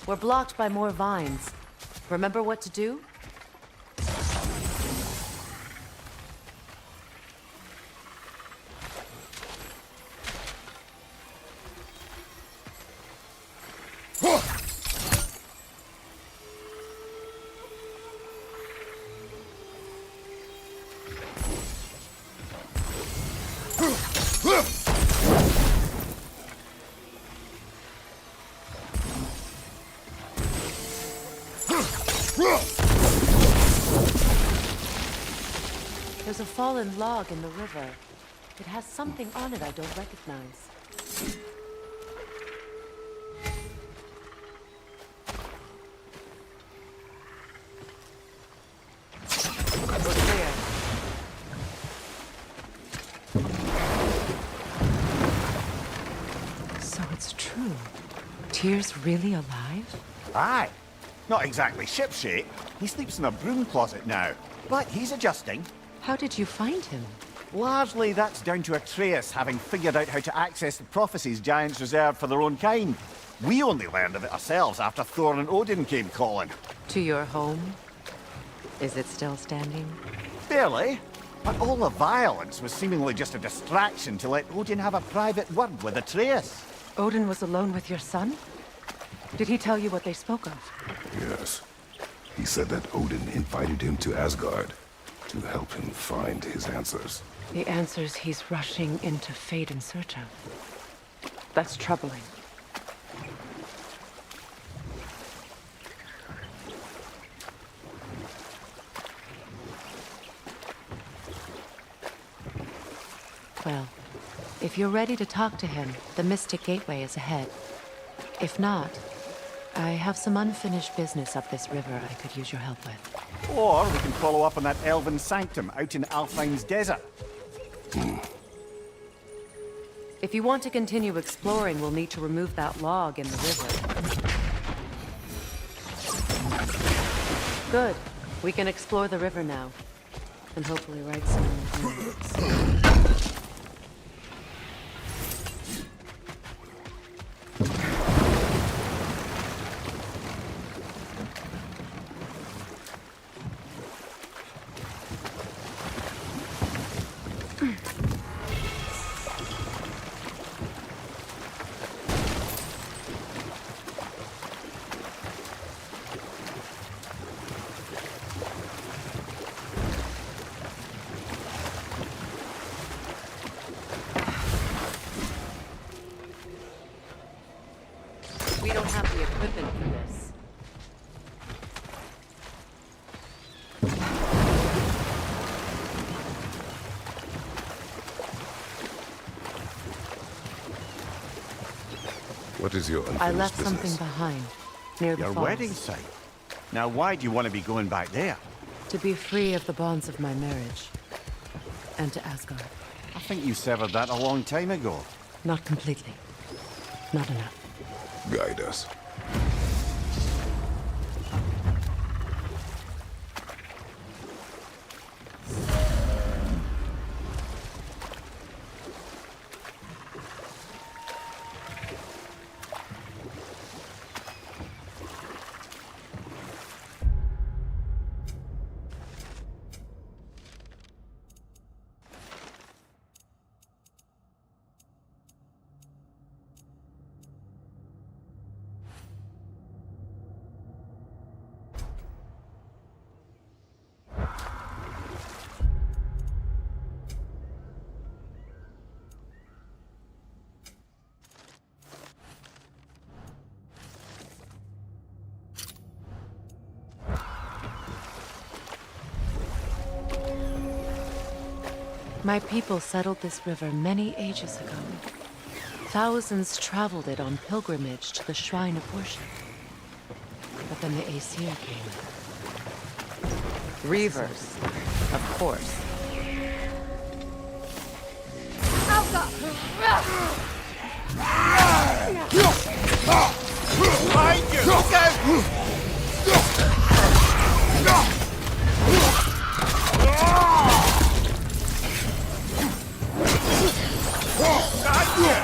We're blocked by more vines. Remember what to do? There's a fallen log in the river. It has something on it I don't recognize. We're clear. So it's true. Tyr's really alive? Aye. Not exactly shipshape. He sleeps in a broom closet now. But he's adjusting. How did you find him? Largely that's down to Atreus having figured out how to access the prophecies giants reserved for their own kind. We only learned of it ourselves after Thor and Odin came calling. To your home? Is it still standing? Barely. But all the violence was seemingly just a distraction to let Odin have a private word with Atreus. Odin was alone with your son? Did he tell you what they spoke of? Yes. He said that Odin invited him to Asgard to help him find his answers. The answers he's rushing into fate in search of. That's troubling. Well, if you're ready to talk to him, the Mystic Gateway is ahead. If not, I have some unfinished business up this river I could use your help with. Or we can follow up on that elven sanctum out in Alfine's desert. If you want to continue exploring, we'll need to remove that log in the river. Good. We can explore the river now. And hopefully write some notes. We don't have the equipment for this. What is your unfinished I left business? something behind, near the Your falls. wedding site. Now why do you want to be going back there? To be free of the bonds of my marriage. And to Asgard. I think you severed that a long time ago. Not completely. Not enough. Guide us. My people settled this river many ages ago. Thousands traveled it on pilgrimage to the shrine of worship. But then the Aesir came. Reavers, of course. Behind you! Look out! Got you!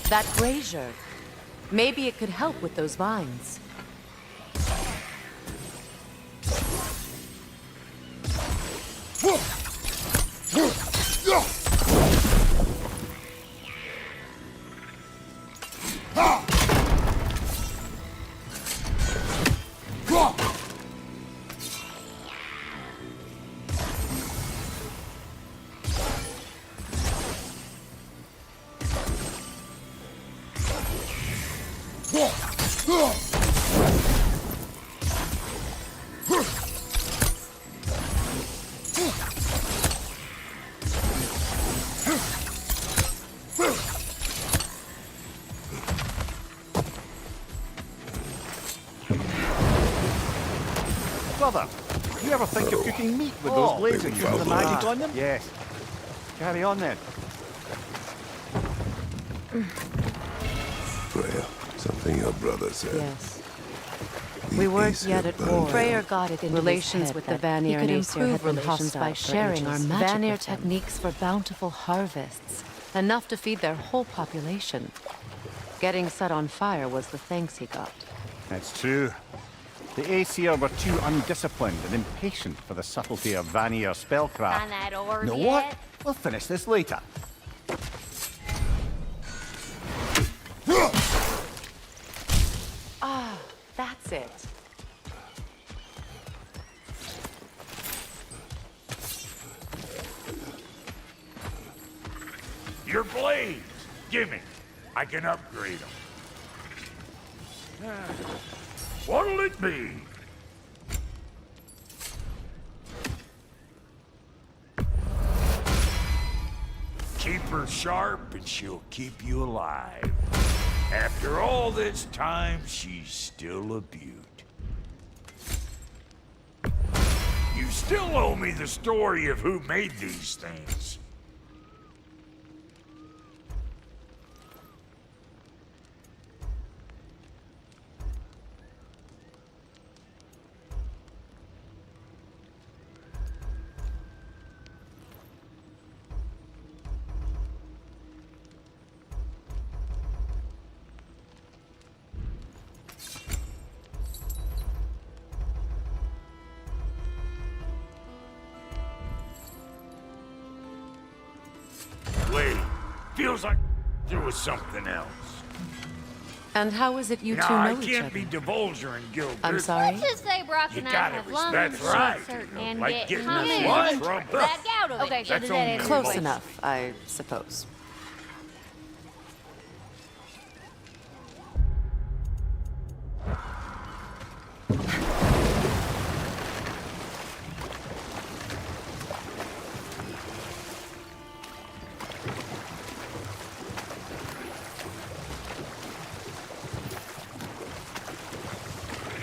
That brazier. Maybe it could help with those vines. Brother, you ever think of cooking meat with those blades and putting the magic on them? Yes. Carry on then. Freya, something your brother said. Yes. We weren't yet at war. Freyr got it in relations with the Vanir and Aesir had been hostile by sharing our magic. Vanir techniques for bountiful harvests, enough to feed their whole population. Getting set on fire was the thanks he got. That's true. The Aesir were too undisciplined and impatient for the subtlety of Vanir spellcraft. Find that orb Know yet? what? We'll finish this later. Ah, that's it. Your blades! Gimme. I can upgrade them. What'll it be? Keep her sharp and she'll keep you alive. After all this time, she's still a beaut. You still owe me the story of who made these things. Wait, feels like there was something else. And how is it you two Nah, I know each can't other? be divulger and guild. I'm sorry? Let's just say Brock You and I gotta have respect- long that's right. certain and Like get getting common this what? interest. Trump. Back out of it. Okay, That's only Close enough, I suppose.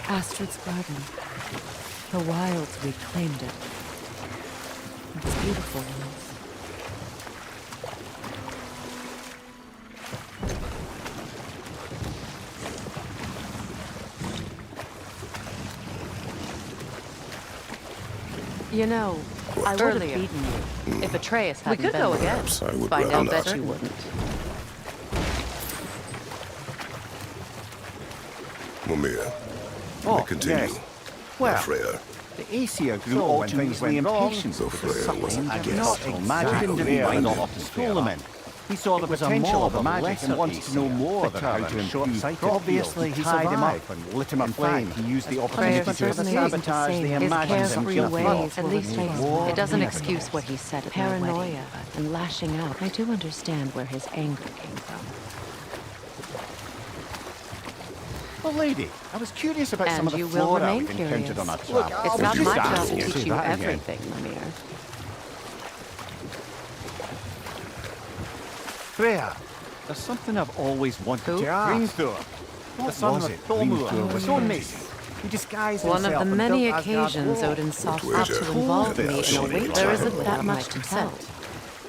Astrid's garden. The wilds reclaimed it. It's beautiful, Rose. You know, I would have beaten you if Atreus hadn't been there. Perhaps I would Find rather out not. that you wouldn't. Mimir, Oh, continue. yes. Well, Freya. the Aesir grew all too easily impatient So with the Freya subtle wasn't and guessed. natural magic Exactly. didn't find Yeah. off to control them in. He saw the potential of the magic and wanted to know more about how to improve. Obviously, he tied him up and lit him aflame. He used the Freya opportunity to certainly isn't the sabotage same. the His imagined carefree himself. ways, at least War it doesn't miracles. excuse what he said at paranoia and lashing out. I do understand where his anger came from. Well, lady, I was curious about some And of the you will flora remain we've encountered curious. on our travels. It's not Just my job ask to you. teach Say you that again. everything, Mimir. Freya, there's something I've always wanted Who? to ask. The son of Thormur was amazing. He disguised One of himself the and many built Asgard occasions wall. Odin saw But fit to wait, involve I me in saw a you wait. were There talking isn't that about much consent.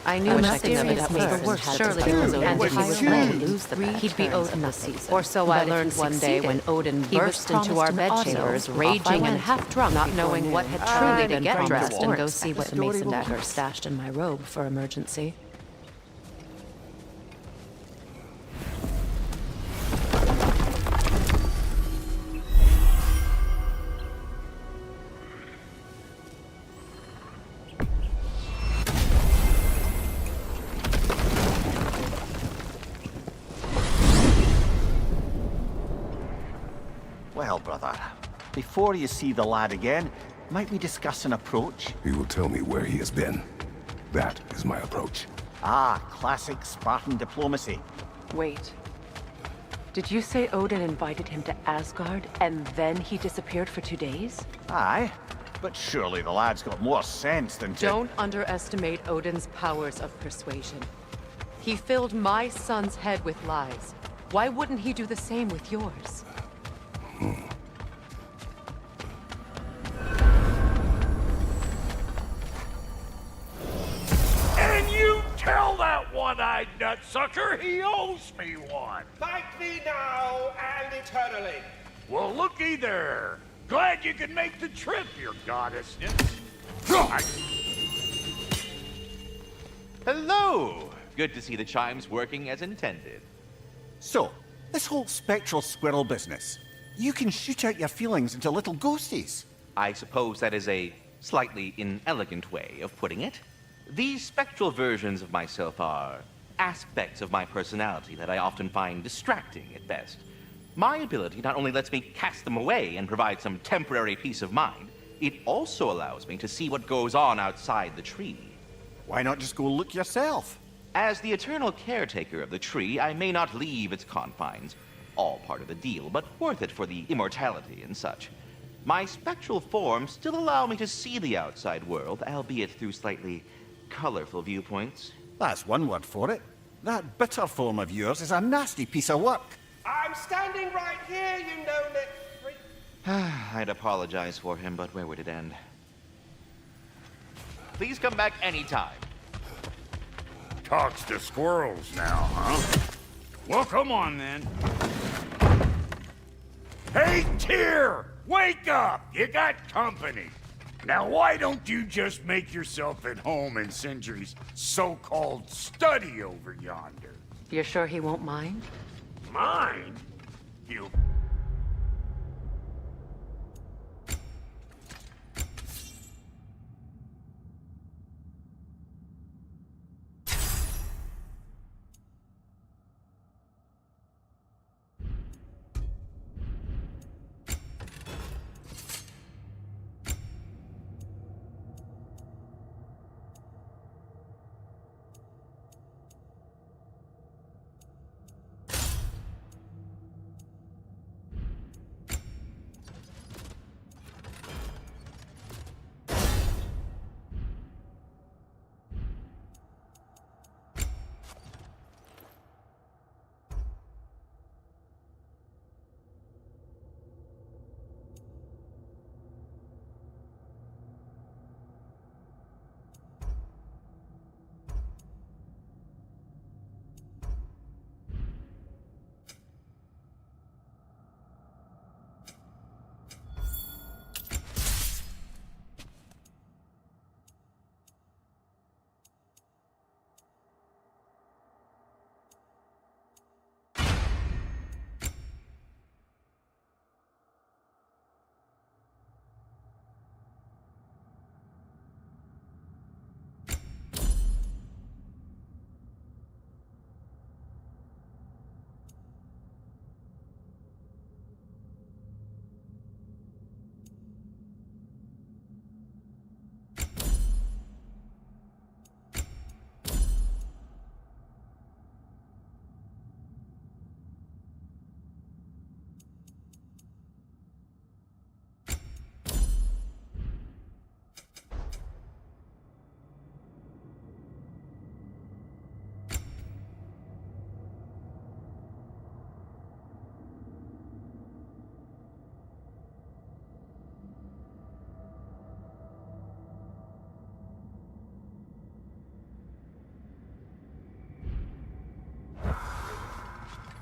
I knew I'm nothing of it serious at made first. the worst Surely because because Odin and was he was huge. going to lose the bet. He'd be Odin this season. Or so But I if learned he one day when succeeded, Odin he was burst into promised our an bedchambers, auto. raging Off I and went. half drunk, not knowing what had Truly truly been been promised promised, and and go go see see what what the the mason mason dagger dagger stashed in my robe for emergency. Well, brother, before you see the lad again, might we discuss an approach? He will tell me where he has been. That is my approach. Ah, classic Spartan diplomacy. Wait. Did you say Odin invited him to Asgard and then he disappeared for 2 days? Aye, but surely the lad's got more sense than to... Don't underestimate Odin's powers of persuasion. He filled my son's head with lies. Why wouldn't he do the same with yours? And you tell that one-eyed nutsucker he owes me one. Thank thee now and eternally. Well, looky there. Glad you could make the trip, your goddessness. Hello! Good to see the chimes working as intended. So, this whole spectral squirrel business, you can shoot out your feelings into little ghosties. I suppose that is a slightly inelegant way of putting it. These spectral versions of myself are aspects of my personality that I often find distracting at best. My ability not only lets me cast them away and provide some temporary peace of mind, it also allows me to see what goes on outside the tree. Why not just go look yourself? As the eternal caretaker of the tree, I may not leave its confines. All part of the deal, but worth it for the immortality and such. My spectral forms still allow me to see the outside world, albeit through slightly colorful viewpoints. That's one word for it. That bitter form of yours is a nasty piece of work. I'm standing right here, you no-neck freak. I'd apologize for him, but where would it end? Please come back anytime. Talks to squirrels now, huh? Well, come on then. Hey, Tyr! Wake up! You got company. Now, why don't you just make yourself at home in Sindri's so-called study over yonder? You're sure he won't mind? Mine? You...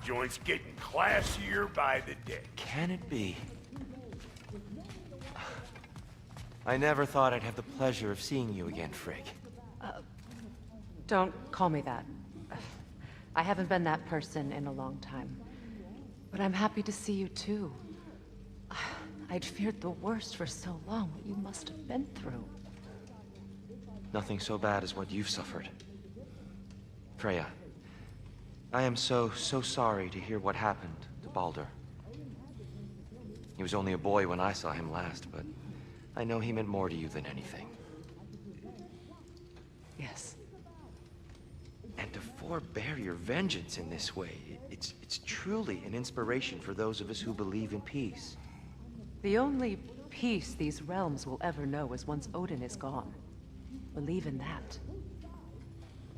joint's getting classier by the day. Can it be? I never thought I'd have the pleasure of seeing you again, Frigg. Don't call me that. I haven't been that person in a long time. But I'm happy to see you too. I'd feared the worst for so long, what you must have been through. Nothing so bad as what you've suffered. Freya, I am so sorry to hear what happened to Baldur. He was only a boy when I saw him last, but I know he meant more to you than anything. Yes. And to forbear your vengeance in this way, it's truly an inspiration for those of us who believe in peace. The only peace these realms will ever know is once Odin is gone. Believe in that.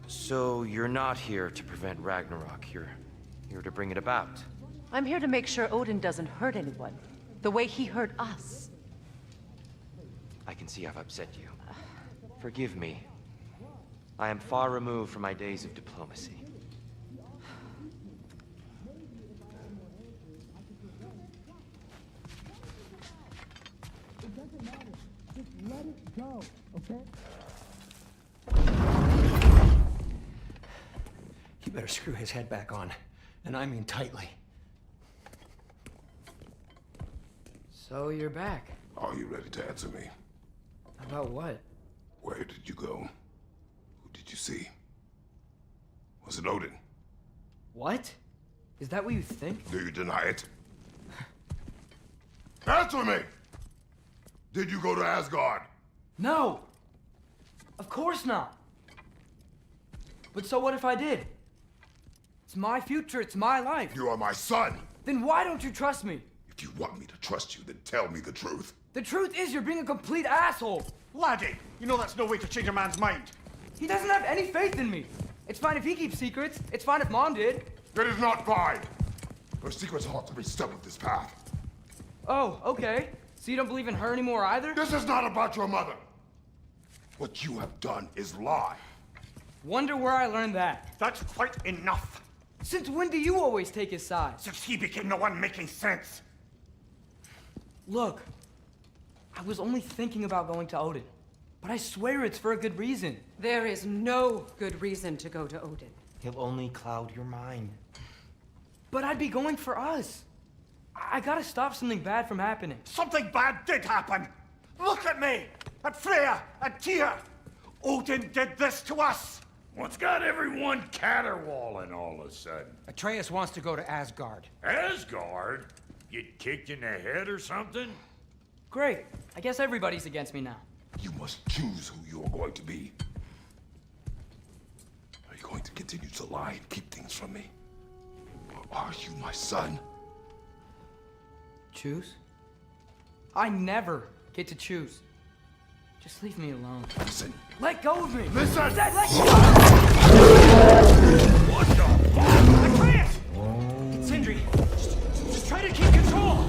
So you're not here to prevent Ragnarok, you're here to bring it about. I'm here to make sure Odin doesn't hurt anyone, the way he hurt us. I can see I've upset you. Forgive me. I am far removed from my days of diplomacy. It doesn't matter. Just let it go, okay? You better screw his head back on, and I mean tightly. So you're back. Are you ready to answer me? About what? Where did you go? Who did you see? Was it Odin? What? Is that what you think? Do you deny it? Answer me! Did you go to Asgard? No! Of course not! But so what if I did? It's my future, it's my life. You are my son! Then why don't you trust me? If you want me to trust you, then tell me the truth. The truth is you're being a complete asshole. Laddie, you know that's no way to change a man's mind. He doesn't have any faith in me. It's fine if he keeps secrets. It's fine if Mom did. That is not fine! Her secrets ought every step of this path. Oh, okay. So you don't believe in her anymore either? This is not about your mother! What you have done is lie. Wonder where I learned that. That's quite enough. Since when do you always take his side? Since he became the one making sense. Look, I was only thinking about going to Odin. But I swear it's for a good reason. There is no good reason to go to Odin. He'll only cloud your mind. But I'd be going for us. I gotta stop something bad from happening. Something bad did happen. Look at me, at Freya, at Tyr. Odin did this to us. What's got everyone caterwauling all of a sudden? Atreus wants to go to Asgard. Asgard? Get kicked in the head or something? Great. I guess everybody's against me now. You must choose who you are going to be. Are you going to continue to lie and keep things from me? Or are you my son? Choose? I never get to choose. Just leave me alone. Listen. Let go of me! Listen! I said let go! What the fuck? Atreus! Sindri, just try to keep control!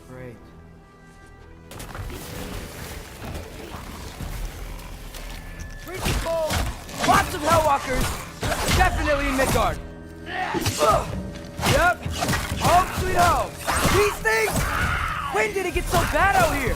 Great. Freaky cold! Lots of Hellwalkers! Definitely in Midgard! Yep! Home sweet home! These things! When did it get so bad out here?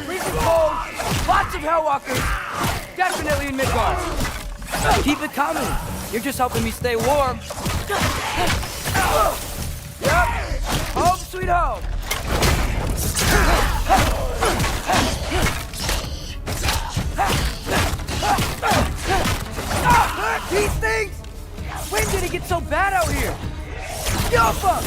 Freezing cold! Lots of Hellwalkers! Definitely in Midgard! Keep it coming! You're just helping me stay warm. Yep. Home sweet home. These things! When did it get so bad out here? Yoppa!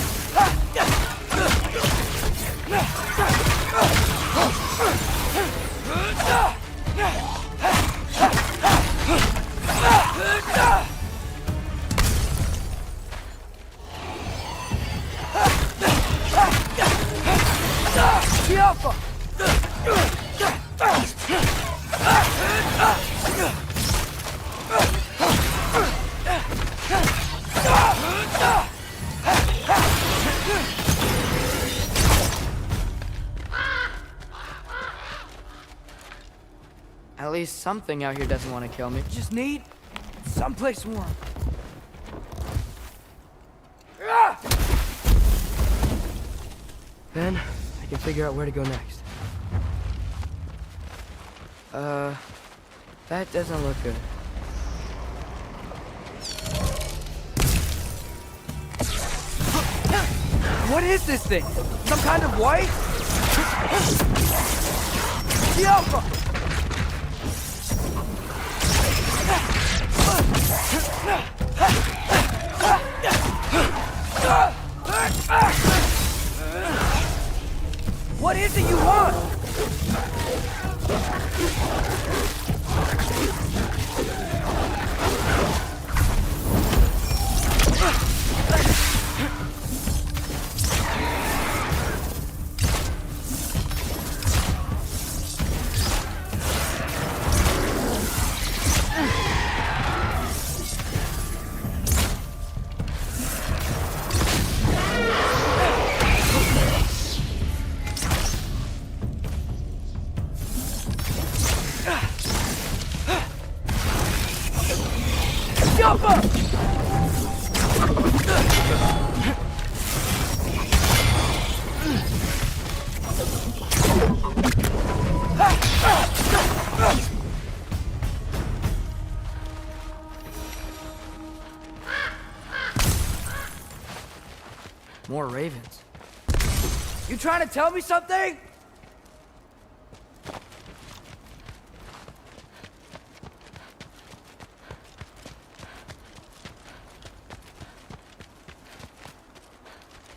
Yoppa! At least something out here doesn't want to kill me. Just need someplace warm. Then I can figure out where to go next. That doesn't look good. What is this thing? Some kind of white? Yoppa! What is it you want? More ravens. You trying to tell me something?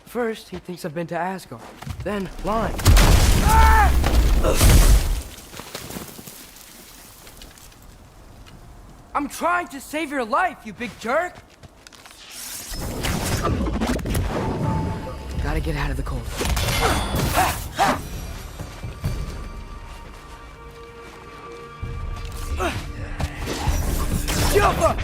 First, he thinks I've been to Asgard. Then, lying. Ah! I'm trying to save your life, you big jerk! Gotta get out of the cold. Jump up!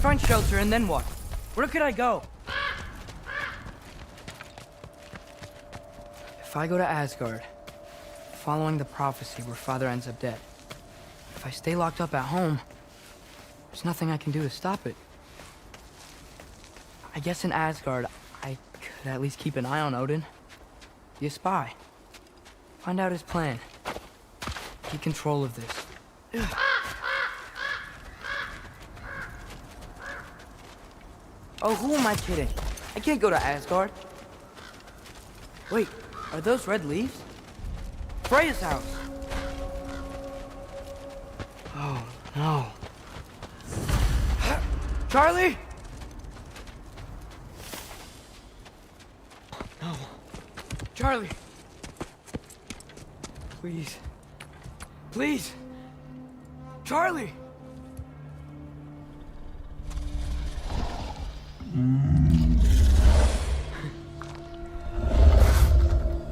find shelter, and then what? Where could I go? If I go to Asgard, following the prophecy where Father ends up dead, if I stay locked up at home, there's nothing I can do to stop it. I guess in Asgard, I could at least keep an eye on Odin. Be a spy. Find out his plan. Take control of this. Oh, who am I kidding? I can't go to Asgard. Wait, are those red leaves? Freya's house! Oh, no. Charlie! No. Charlie! Please. Please! Charlie!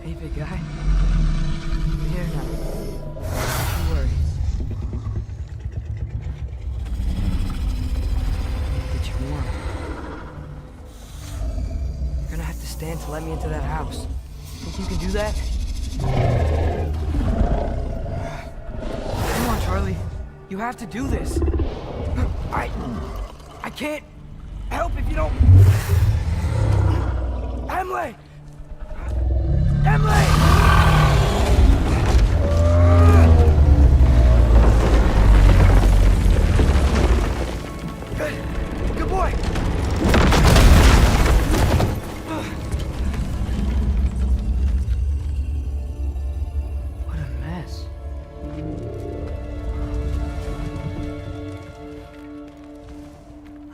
Hey, big guy. I'm here now. Don't worry. Get you warm. You're gonna have to stand to let me into that house. Think you can do that? Come on, Charlie. You have to do this. I can't help if you don't... Emily! Emily! Good boy! What a mess.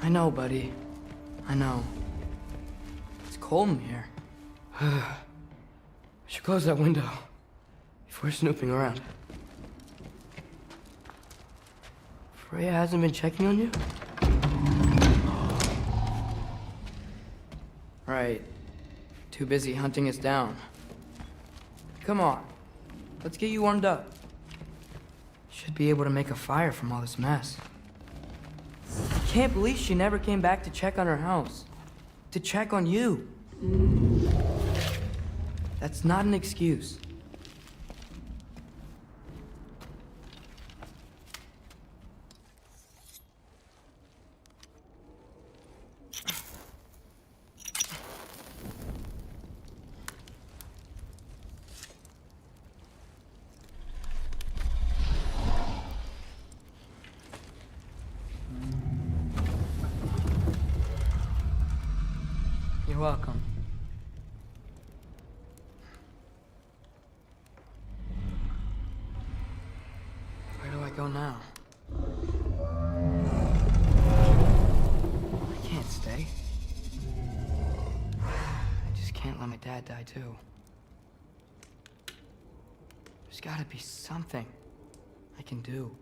I know, buddy. I know. It's cold in here. I should close that window before snooping around. Freya hasn't been checking on you? Right. Too busy hunting us down. Come on. Let's get you warmed up. Should be able to make a fire from all this mess. I can't believe she never came back to check on her house. To check on you. That's not an excuse. You're welcome. Where do I go now? I can't stay. I just can't let my dad die too. There's gotta be something I can do.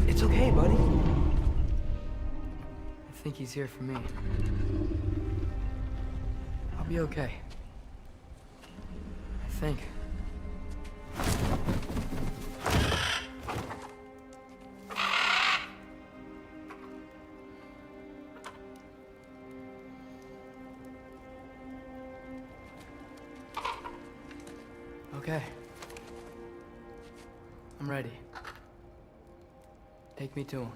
It's okay, buddy. I think he's here for me. I'll be okay. I think. Okay. I'm ready. Take me to him.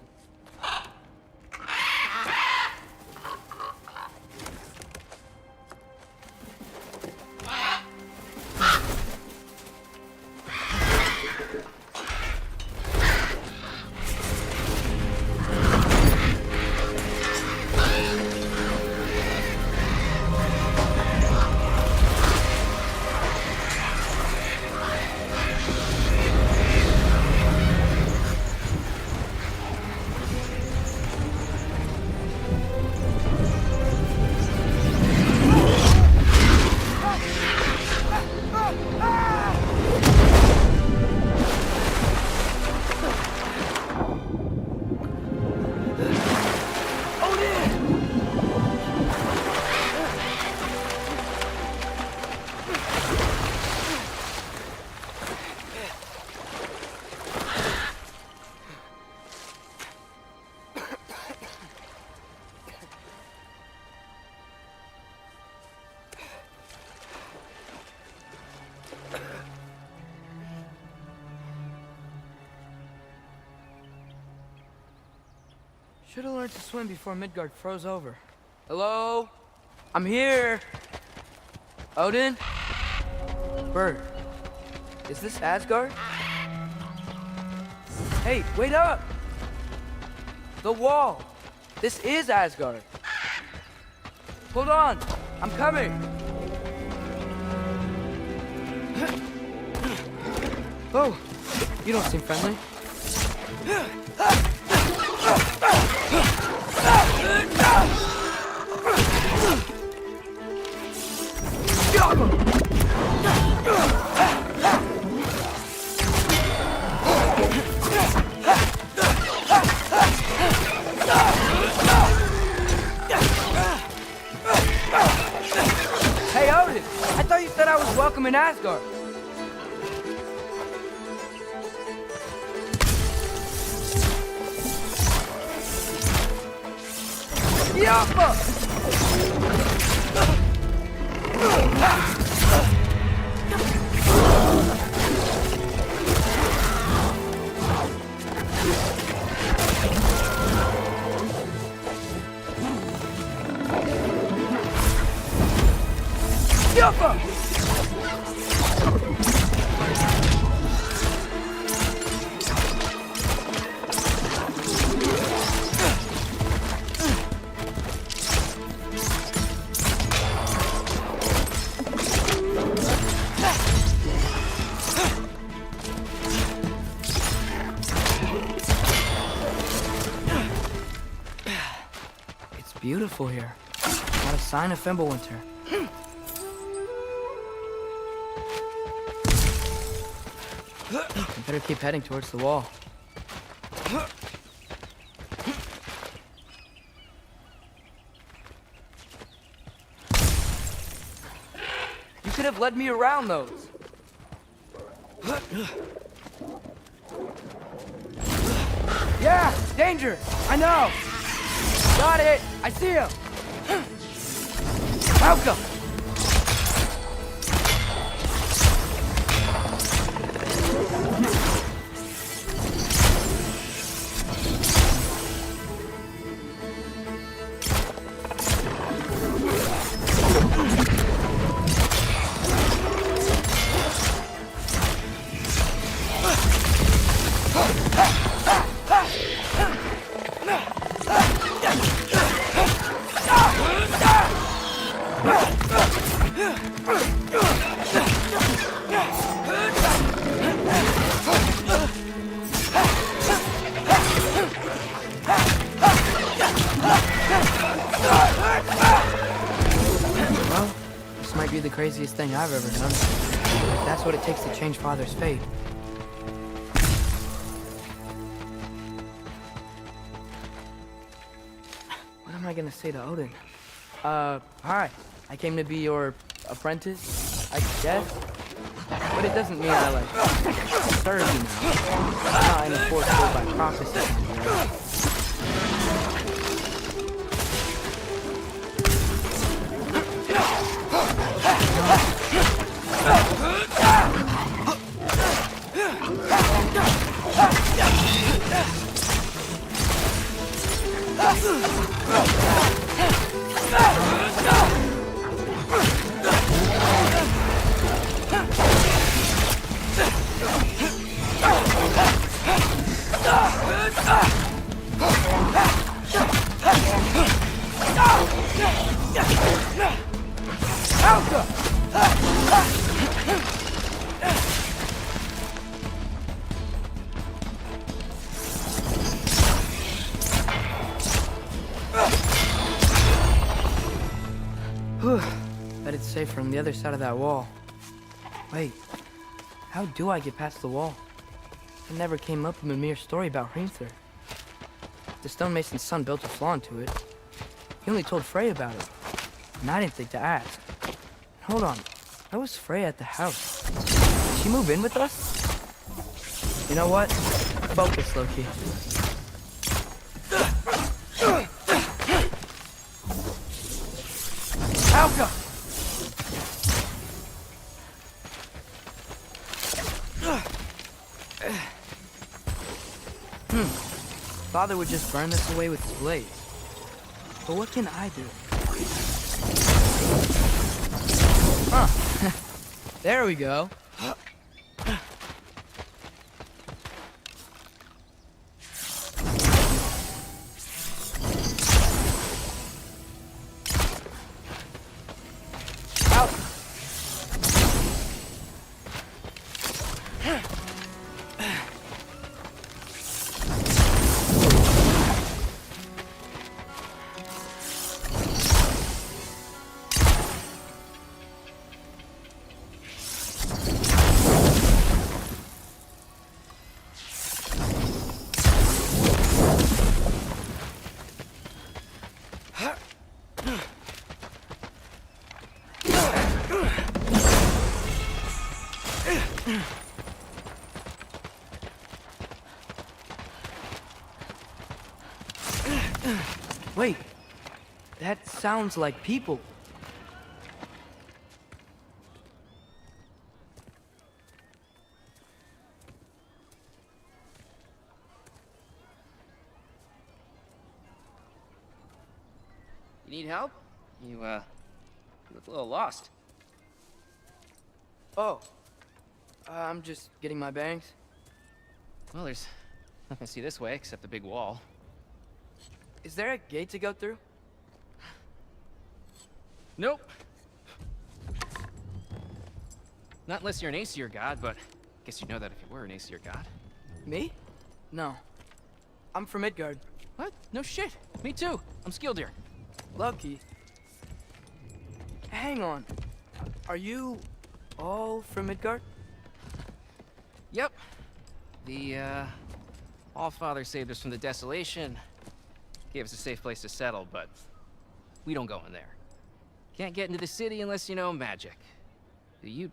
Should have learned to swim before Midgard froze over. Hello? I'm here. Odin? Bird. Is this Asgard? Hey, wait up! The wall! This is Asgard! Hold on! I'm coming! Oh, you don't seem friendly. Hey, Odin! I thought you said I was welcome in Asgard. Yappa! Yappa! It's beautiful here. Not a sign of Fimbulwinter. I better keep heading towards the wall. You could have led me around those. Yeah, danger! I know! Got it! I see him! Malcolm! The craziest thing I've ever done. That's what it takes to change Father's fate. What am I gonna say to Odin? Hi. I came to be your apprentice, I guess. But it doesn't mean I, like, serve you now. I'm not enforced by prophecy. Bet it's safer on the other side of that wall. Wait, how do I get past the wall? It never came up in the mere story about Hrimthur. The stonemason's son built a flaw into it. He only told Frey about it, and I didn't think to ask. Hold on, why was Frey at the house? Did she move in with us? You know what? Focus, Loki. Helga! Father would just burn this away with his blades. But what can I do? Huh. There we go. Wait, that sounds like people. You need help? You look a little lost. Oh, I'm just getting my bearings. Well, there's nothing to see this way except the big wall. Is there a gate to go through? Nope. Not unless you're an Aesir god, but I guess you'd know that if you were an Aesir god. Me? No. I'm from Midgard. What? No shit. Me too. I'm skilled here. Lucky. Hang on. Are you all from Midgard? Yep. The, Allfather saved us from the desolation. Gave us a safe place to settle, but we don't go in there. Can't get into the city unless you know magic. You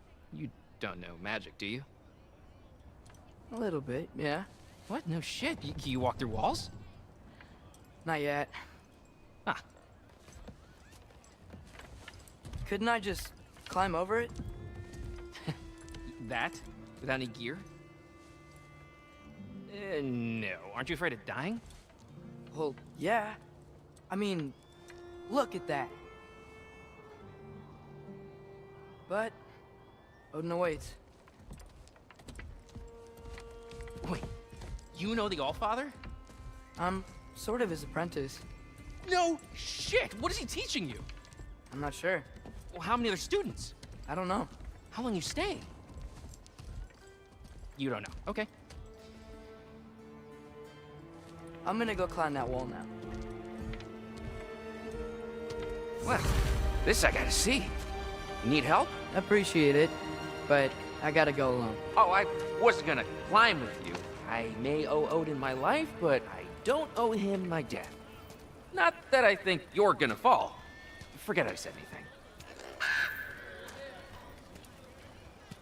don't know magic, do you? A little bit, yeah. What? No shit. You walk through walls? Not yet. Ah. Couldn't I just climb over it? That? Without any gear? No. Aren't you afraid of dying? Well, yeah. I mean, look at that. But Odin awaits. Wait, you know the Allfather? I'm sort of his apprentice. No shit! What is he teaching you? I'm not sure. Well, how many other students? I don't know. How long you stay? You don't know. Okay. I'm gonna go climb that wall now. Well, this I gotta see. You need help? Appreciate it, but I gotta go alone. Oh, I wasn't gonna climb with you. I may owe Odin my life, but I don't owe him my death. Not that I think you're gonna fall. Forget I said anything.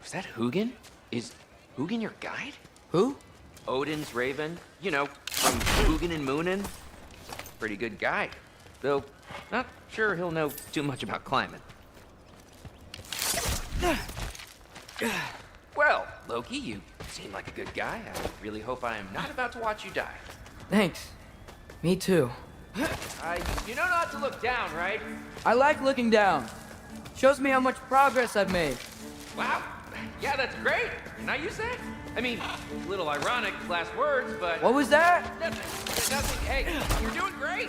Was that Hugin? Is Hugin your guide? Who? Odin's raven. You know, from Hugin and Moonin. Pretty good guide. Though, not sure he'll know too much about climbing. Well, Loki, you seem like a good guy. I really hope I am not about to watch you die. Thanks. Me too. You know not to look down, right? I like looking down. Shows me how much progress I've made. Wow. Yeah, that's great. Can I use that? I mean, a little ironic, last words, but... What was that? Nothing. Hey, you're doing great.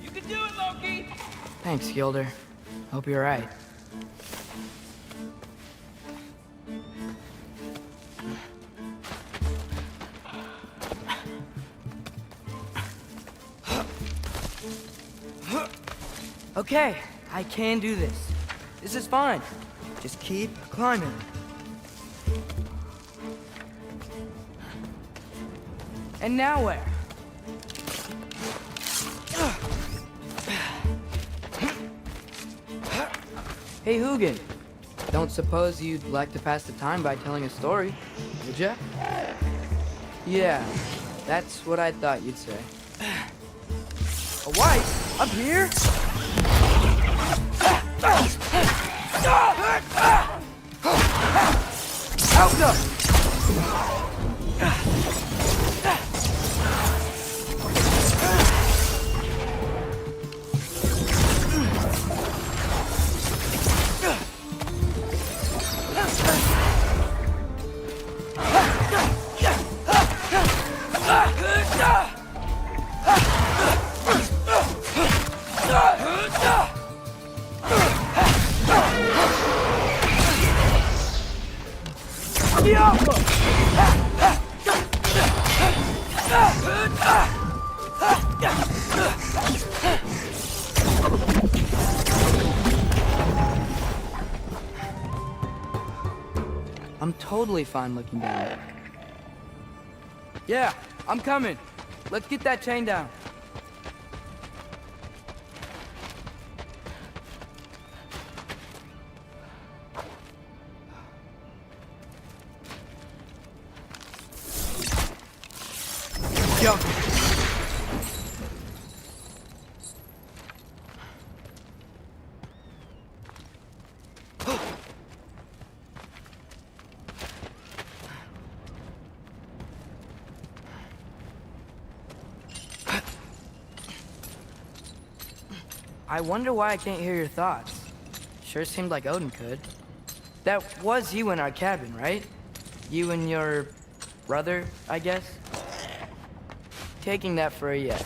You can do it, Loki! Thanks, Gilder. Hope you're right. Okay, I can do this. This is fine. Just keep climbing. And now where? Hey, Hugin. Don't suppose you'd like to pass the time by telling a story, would ya? Yeah, that's what I thought you'd say. A wife? Up here? Out up! I'm totally fine looking down. Yeah, I'm coming. Let's get that chain down. Jump. I wonder why I can't hear your thoughts. Sure seemed like Odin could. That was you in our cabin, right? You and your brother, I guess? Taking that for a yes.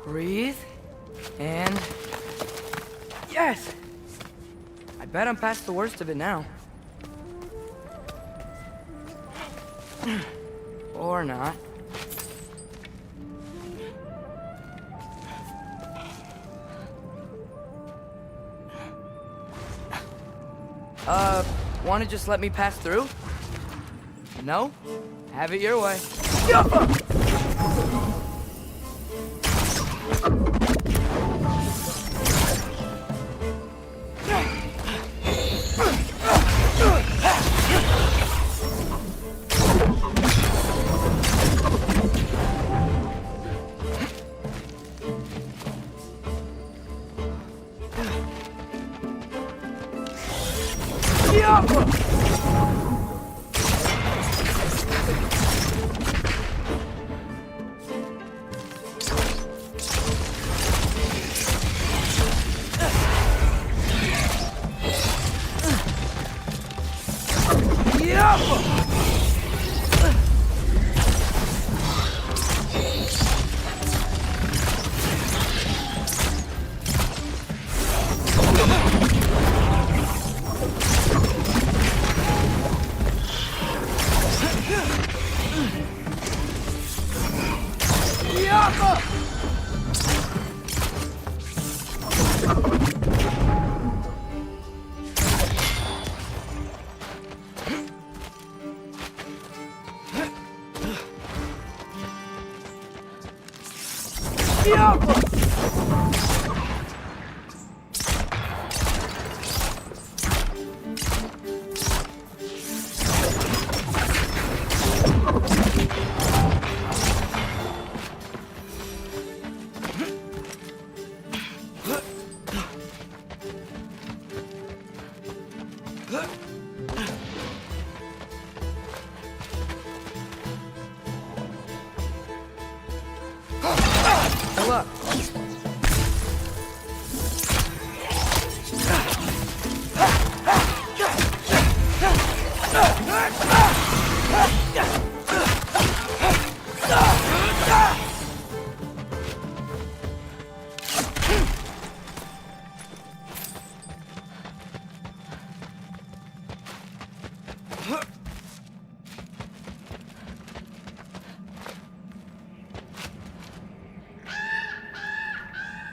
Breathe. And... yes! I bet I'm past the worst of it now. Or not. Wanna just let me pass through? No? Have it your way.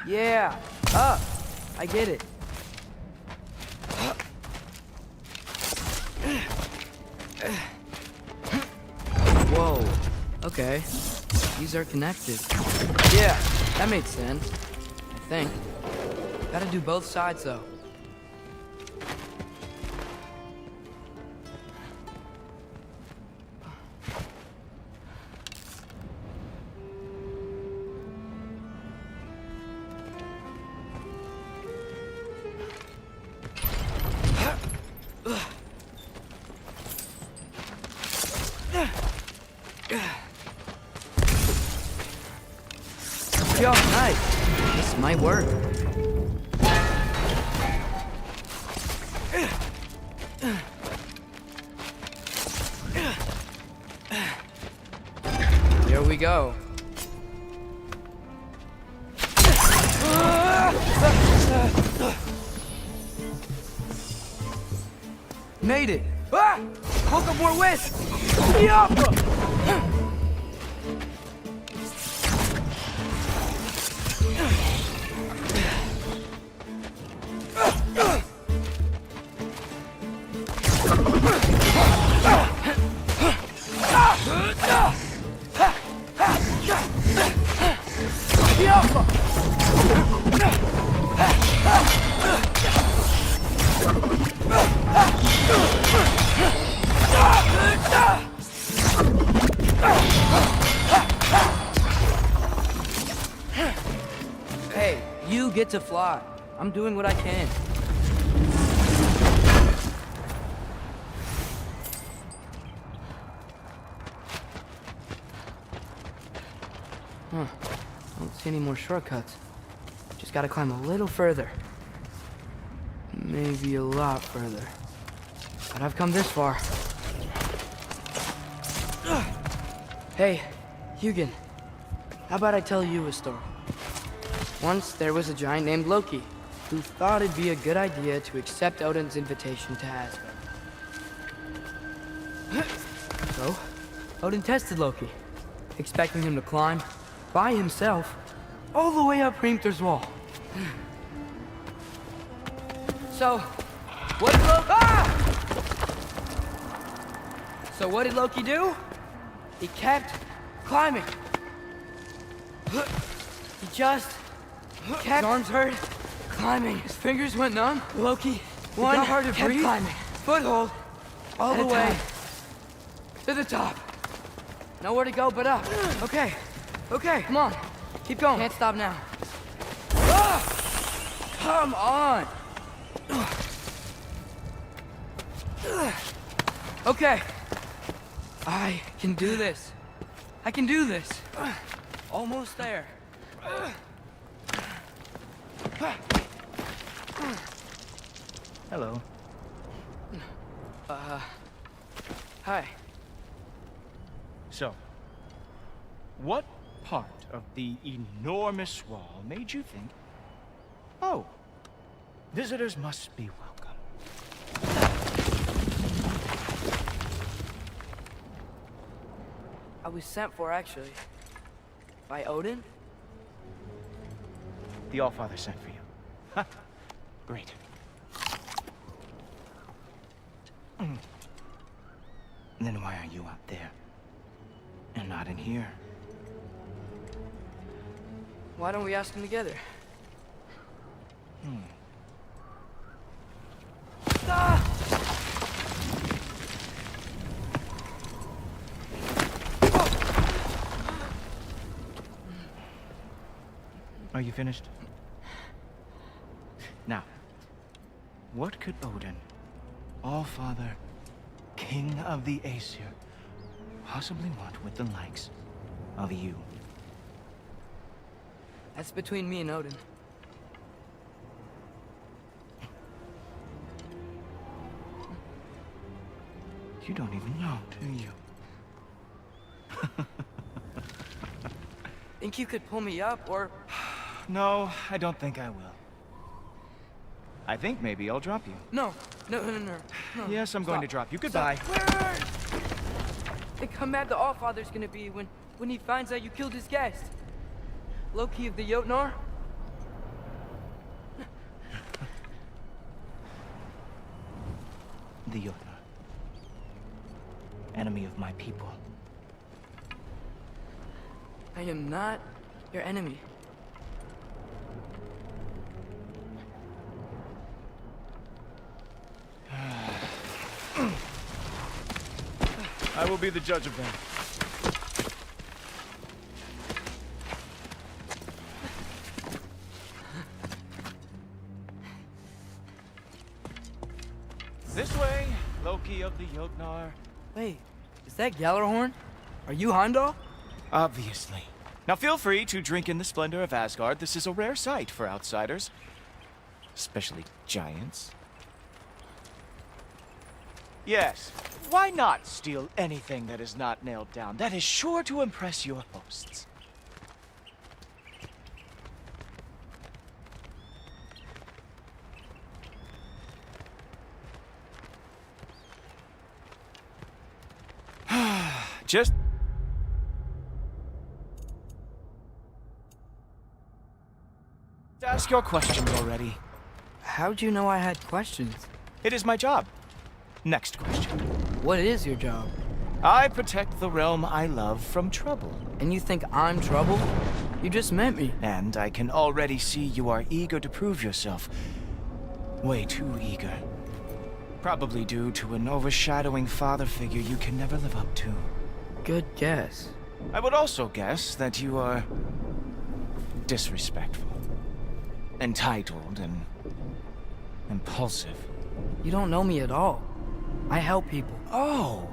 Yeah, up. I get it. Whoa. Okay. These are connected. Yeah, that made sense. I think. Gotta do both sides, though. Yo, nice. This might work. Here we go. Made it. Ah! Hook up more whisk. Yup! Hey, you get to fly. I'm doing what I can. Huh. I don't see any more shortcuts. Just gotta climb a little further. Maybe a lot further. But I've come this far. Hey, Hugin. How about I tell you a story? Once there was a giant named Loki who thought it'd be a good idea to accept Odin's invitation to Asgard. So, Odin tested Loki, expecting him to climb by himself all the way up Hrimthur's wall. So, what did Loki... So what did Loki do? He kept climbing. He just kept... His arms hurt, climbing. His fingers went numb. Loki, got hard to breathe. Climbing. Foothold, all the way to the top. Nowhere to go but up. Okay, okay, come on. Keep going. Can't stop now. Come on. Okay. I can do this. I can do this. Almost there. Hello. Hi. So, what part of the enormous wall made you think, oh, visitors must be welcome? I was sent for, actually. By Odin? The Allfather sent for you. Ha! Great. Then why are you up there? And not in here? Why don't we ask them together? Are you finished? Now, what could Odin, Allfather, King of the Aesir, possibly want with the likes of you? That's between me and Odin. You don't even know, do you? Think you could pull me up, or... No, I don't think I will. I think maybe I'll drop you. No. Yes, I'm going to drop you. Goodbye. Wait. Think how mad the Allfather's gonna be when he finds out you killed his guest. Loki of the Jotnar? The Jotnar. Enemy of my people. I am not your enemy. I will be the judge of that. This way, Loki of the Jotnar. Wait, is that Gjallarhorn? Are you Heimdall? Obviously. Now feel free to drink in the splendor of Asgard. This is a rare sight for outsiders. Especially giants. Yes, why not steal anything that is not nailed down? That is sure to impress your hosts. Just ask your questions already. How'd you know I had questions? It is my job. Next question. What is your job? I protect the realm I love from trouble. And you think I'm trouble? You just met me. And I can already see you are eager to prove yourself. Way too eager. Probably due to an overshadowing father figure you can never live up to. Good guess. I would also guess that you are disrespectful, entitled, and impulsive. You don't know me at all. I help people. Oh,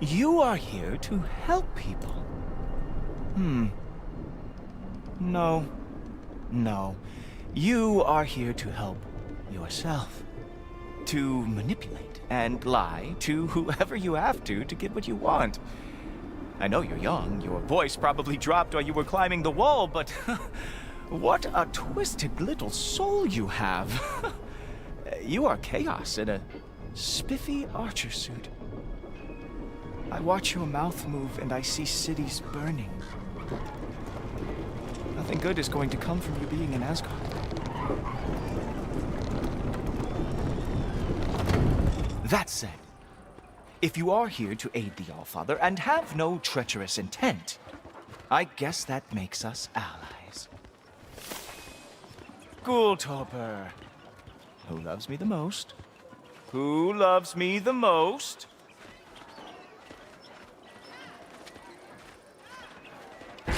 you are here to help people. No. You are here to help yourself. To manipulate and lie to whoever you have to get what you want. I know you're young, your voice probably dropped while you were climbing the wall, but what a twisted little soul you have. You are chaos in a spiffy archer suit. I watch your mouth move and I see cities burning. Nothing good is going to come from you being in Asgard. That said, if you are here to aid the Allfather and have no treacherous intent, I guess that makes us allies. Ghoultoper. Who loves me the most? Who loves me the most?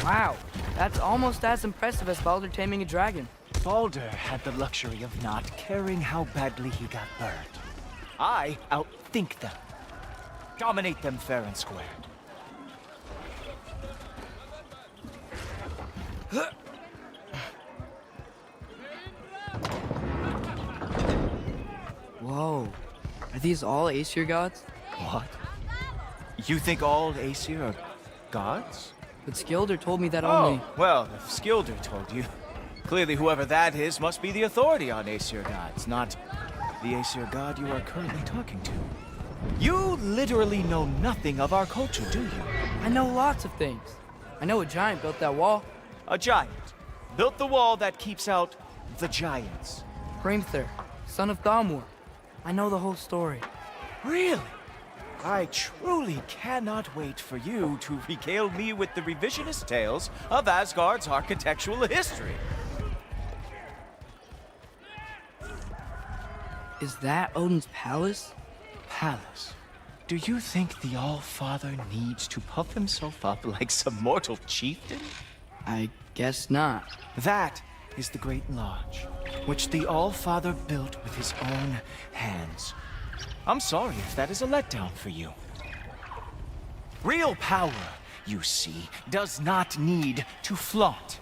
Wow, that's almost as impressive as Baldur taming a dragon. Baldur had the luxury of not caring how badly he got burned. I outthink them. Dominate them fair and square. Whoa. Are these all Aesir gods? What? You think all Aesir are gods? But Skilder told me that only... Oh, well, if Skilder told you, clearly whoever that is must be the authority on Aesir gods, not the Aesir god you are currently talking to. You literally know nothing of our culture, do you? I know lots of things. I know a giant built that wall. A giant built the wall that keeps out the giants. Hrimthur, son of Thamur. I know the whole story. Really? I truly cannot wait for you to regale me with the revisionist tales of Asgard's architectural history. Is that Odin's palace? Palace? Do you think the All-Father needs to puff himself up like some mortal chieftain? I guess not. That is the Great Lodge, which the All-Father built with his own hands. I'm sorry if that is a letdown for you. Real power, you see, does not need to flaunt.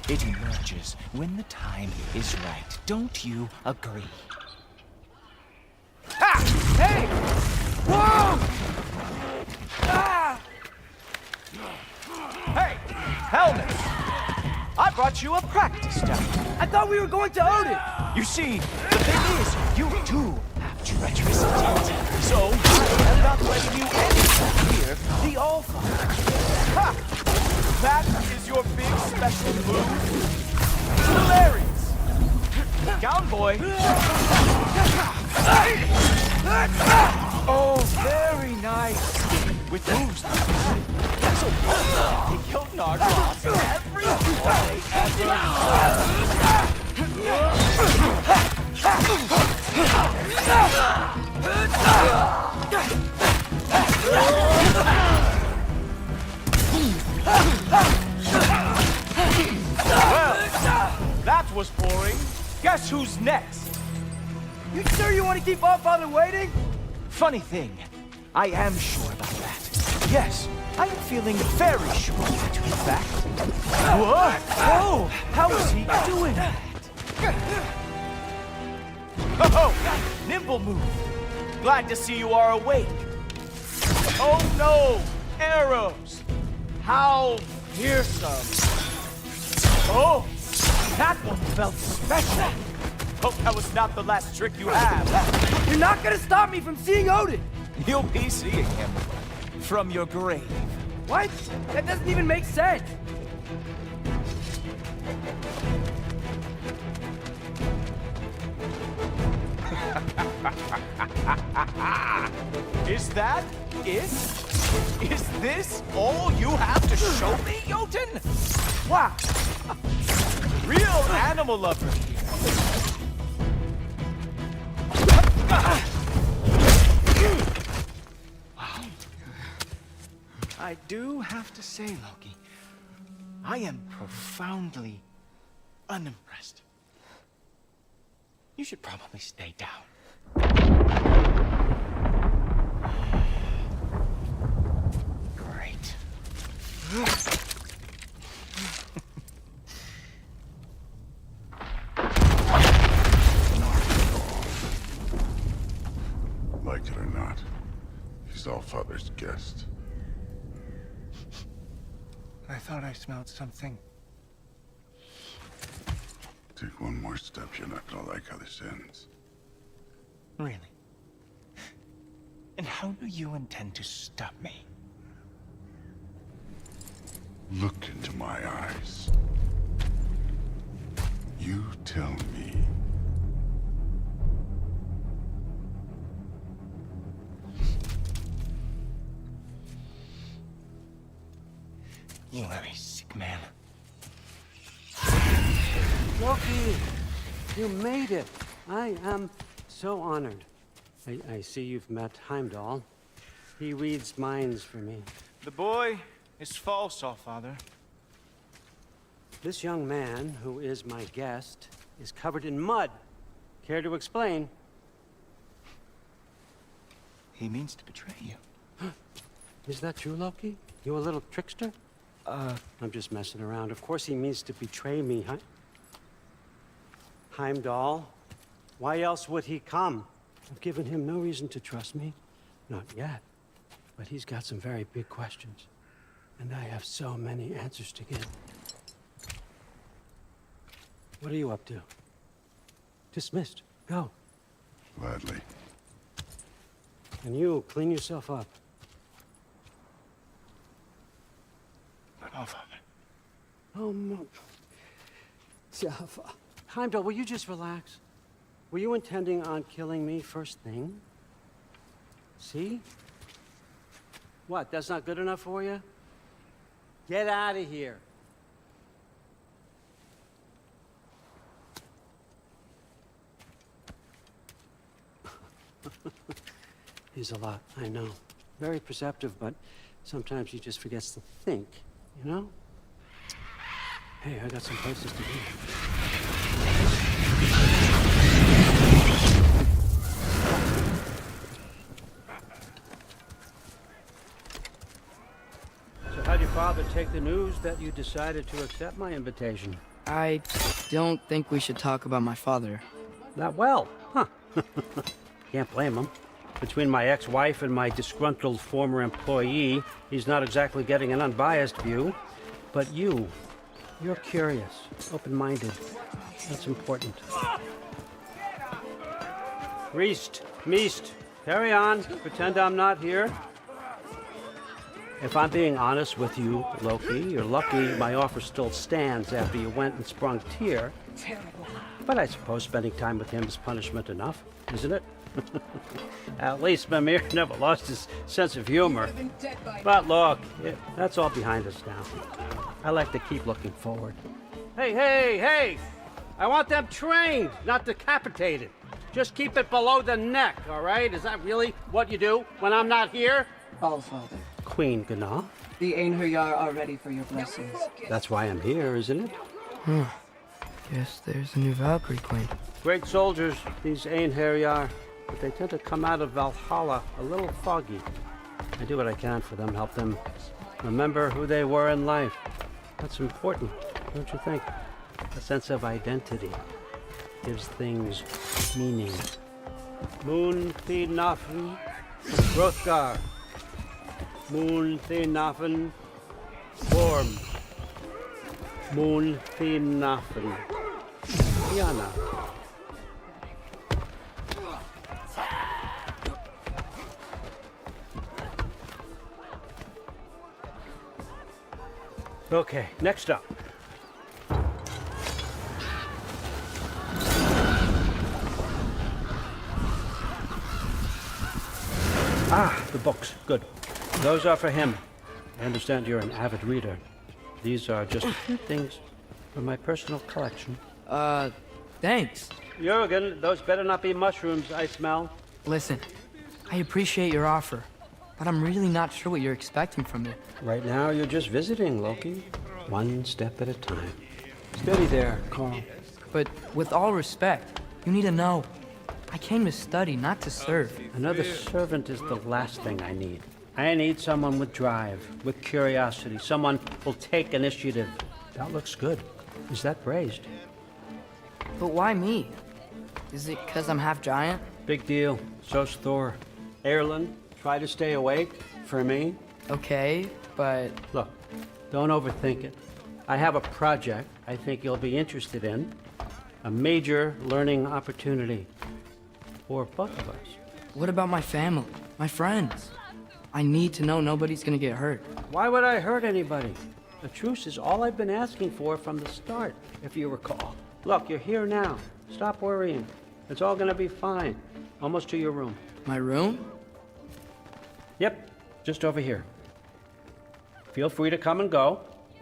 It emerges when the time is right. Don't you agree? Ha! Hey! Whoa! Ah! Hey! Helmet! I brought you a practice dummy. I thought we were going to Odin! You see, the thing is, you do have treacherous intent. So, I am not letting you enter here, the All-Father. Ha! That is your big special move? Hilarious! Down, boy! Oh, very nice. With moves like that, so the Jotnar lost every play Well, that was boring. Guess who's next? You sure you want to keep Allfather waiting? Funny thing, I am sure about that. Yes, I am feeling very sure that, in fact. Whoa! Whoa! How is he doing that? Oh, nimble move. Glad to see you are awake. Oh no! Arrows! How fearsome! Oh, that one felt special. Hope that was not the last trick you have. You're not gonna stop me from seeing Odin! You'll be seeing him from your grave. What? That doesn't even make sense! Is that it? Is this all you have to show me, Jotun? Wow! Real animal lover here. Wow. I do have to say, Loki, I am profoundly unimpressed. You should probably stay down. Great. Like it or not, he's Allfather's guest. I thought I smelled something. Take one more step, you're not gonna like how this ends. Really? And how do you intend to stop me? Look into my eyes. You tell me. You are a sick man. Loki, you made it. I am so honored. I see you've met Heimdall. He reads minds for me. The boy is false, Allfather. This young man, who is my guest, is covered in mud. Care to explain? He means to betray you. Is that true, Loki? You a little trickster? I'm just messing around. Of course he means to betray me, huh? Heimdall, why else would he come? I've given him no reason to trust me. Not yet. But he's got some very big questions. And I have so many answers to give. What are you up to? Dismissed. Go. Gladly. And you, clean yourself up. But Allfather. Oh, no. Jaffa. Heimdall, will you just relax? Were you intending on killing me first thing? See? What, that's not good enough for you? Get out of here. He's a lot, I know. Very perceptive, but sometimes he just forgets to think, you know? Hey, I got some places to be. So how'd your father take the news that you decided to accept my invitation? I don't think we should talk about my father. Not well, huh? Can't blame him. Between my ex-wife and my disgruntled former employee, he's not exactly getting an unbiased view. But you're curious, open-minded. That's important. Reist, Meest, carry on. Pretend I'm not here. If I'm being honest with you, Loki, you're lucky my offer still stands after you went and sprung Tyr. But I suppose spending time with him is punishment enough, isn't it? At least Mimir never lost his sense of humor. But look, that's all behind us now. I like to keep looking forward. Hey! I want them trained, not decapitated. Just keep it below the neck, all right? Is that really what you do when I'm not here? Allfather. Queen Gná. The Einherjar are ready for your blessings. That's why I'm here, isn't it? Guess there's a new Valkyrie queen. Great soldiers, these Einherjar, but they tend to come out of Valhalla a little foggy. I do what I can for them, help them remember who they were in life. That's important, don't you think? A sense of identity gives things meaning. Moon Thinafen, Hrothgar. Moon Thinafen, Worm. Moon Thinafen, Diana. Okay, next up. Ah, the books. Good. Those are for him. I understand you're an avid reader. These are just a few things from my personal collection. Thanks. Jurgen, those better not be mushrooms I smell. Listen, I appreciate your offer, but I'm really not sure what you're expecting from me. Right now, you're just visiting, Loki. One step at a time. Steady there, Carl. But with all respect, you need to know, I came to study, not to serve. Another servant is the last thing I need. I need someone with drive, with curiosity, someone who'll take initiative. That looks good. Is that praised? But why me? Is it because I'm half giant? Big deal. So's Thor. Erlen, try to stay awake for me. Okay, but... Look, don't overthink it. I have a project I think you'll be interested in. A major learning opportunity. For both of us. What about my family? My friends? I need to know nobody's gonna get hurt. Why would I hurt anybody? A truce is all I've been asking for from the start, if you recall. Look, you're here now. Stop worrying. It's all gonna be fine. Almost to your room. My room? Yep, just over here. Feel free to come and go.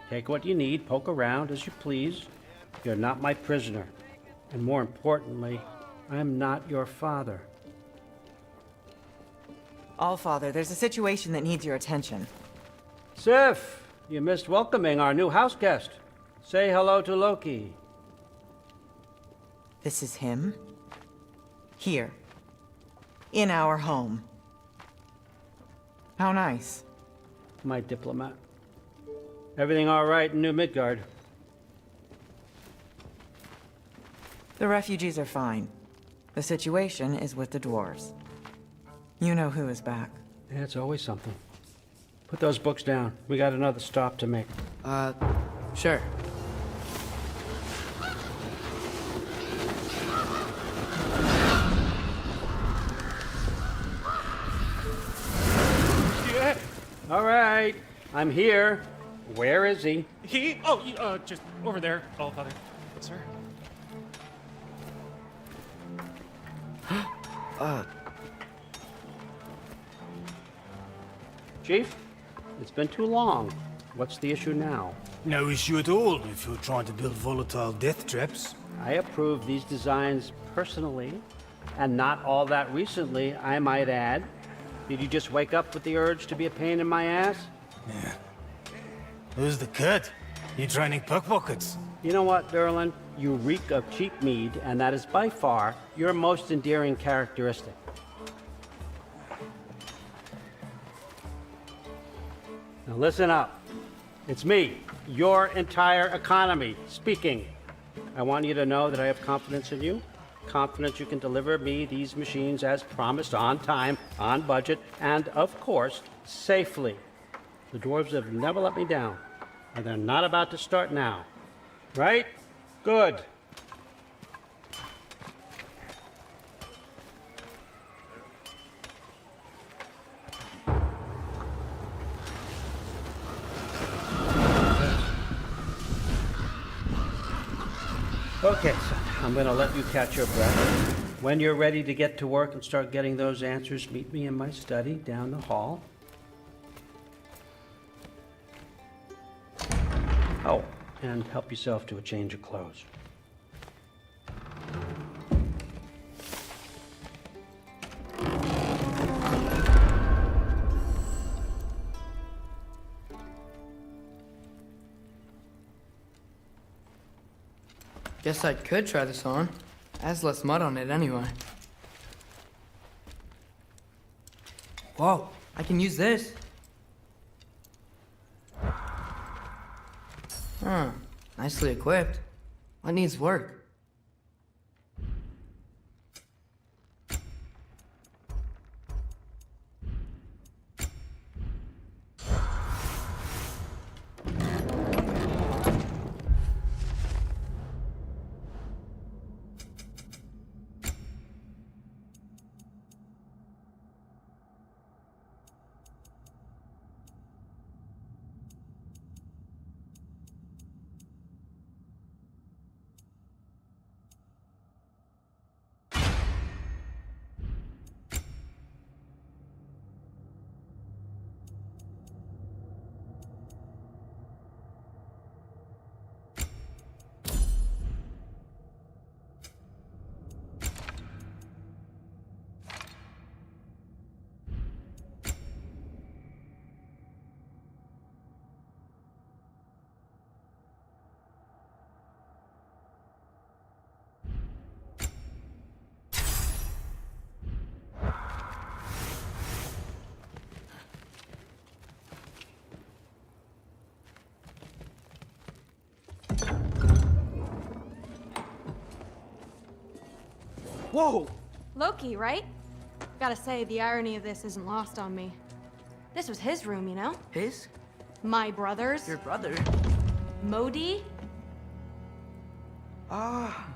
Take what you need, poke around as you please. You're not my prisoner. And more importantly, I'm not your father. Allfather, there's a situation that needs your attention. Sif, you missed welcoming our new house guest. Say hello to Loki. This is him? Here. In our home. How nice. My diplomat. Everything all right in New Midgard? The refugees are fine. The situation is with the dwarves. You know who is back. Yeah, it's always something. Put those books down. We got another stop to make. Sure. Yeah. All right. I'm here. Where is he? He? Oh, just over there, Allfather. Yes, sir. Chief, it's been too long. What's the issue now? No issue at all if you're trying to build volatile death traps. I approve these designs personally, and not all that recently, I might add. Did you just wake up with the urge to be a pain in my ass? Yeah. Who's the cut? You training pickpockets? You know what, Derlin? You reek of cheap mead, and that is by far your most endearing characteristic. Now listen up. It's me, your entire economy, speaking. I want you to know that I have confidence in you. Confidence you can deliver me these machines as promised, on time, on budget, and of course, safely. The dwarves have never let me down, and they're not about to start now. Right? Good. Okay, son, I'm gonna let you catch your breath. When you're ready to get to work and start getting those answers, meet me in my study down the hall. Oh, and help yourself to a change of clothes. Guess I could try this on. Has less mud on it anyway. Whoa, I can use this. Huh, nicely equipped. What needs work? Whoa! Loki, right? Gotta say, the irony of this isn't lost on me. This was his room, you know? His? My brother's. Your brother? Modi? Ah,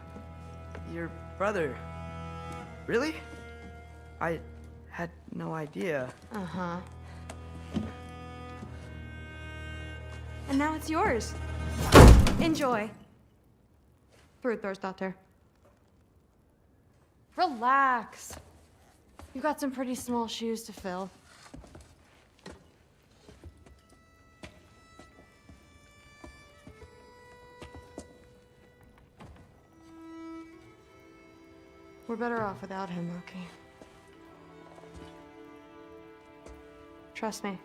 your brother. Really? I had no idea. Uh-huh. And now it's yours. Enjoy. Frukostdotter. Relax. You've got some pretty small shoes to fill. We're better off without him, Loki. Trust me.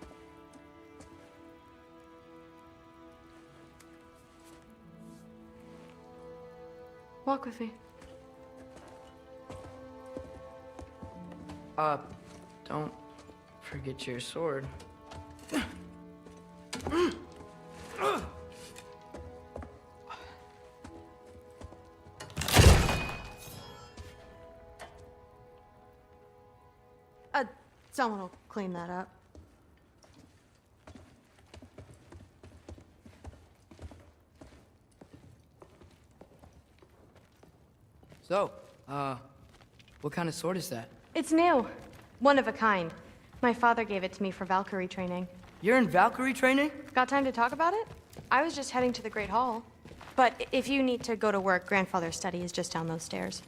Walk with me. Don't forget your sword. Someone will clean that up. So, what kind of sword is that? It's new. One of a kind. My father gave it to me for Valkyrie training. You're in Valkyrie training? Got time to talk about it? I was just heading to the Great Hall. But if you need to go to work, Grandfather's study is just down those stairs.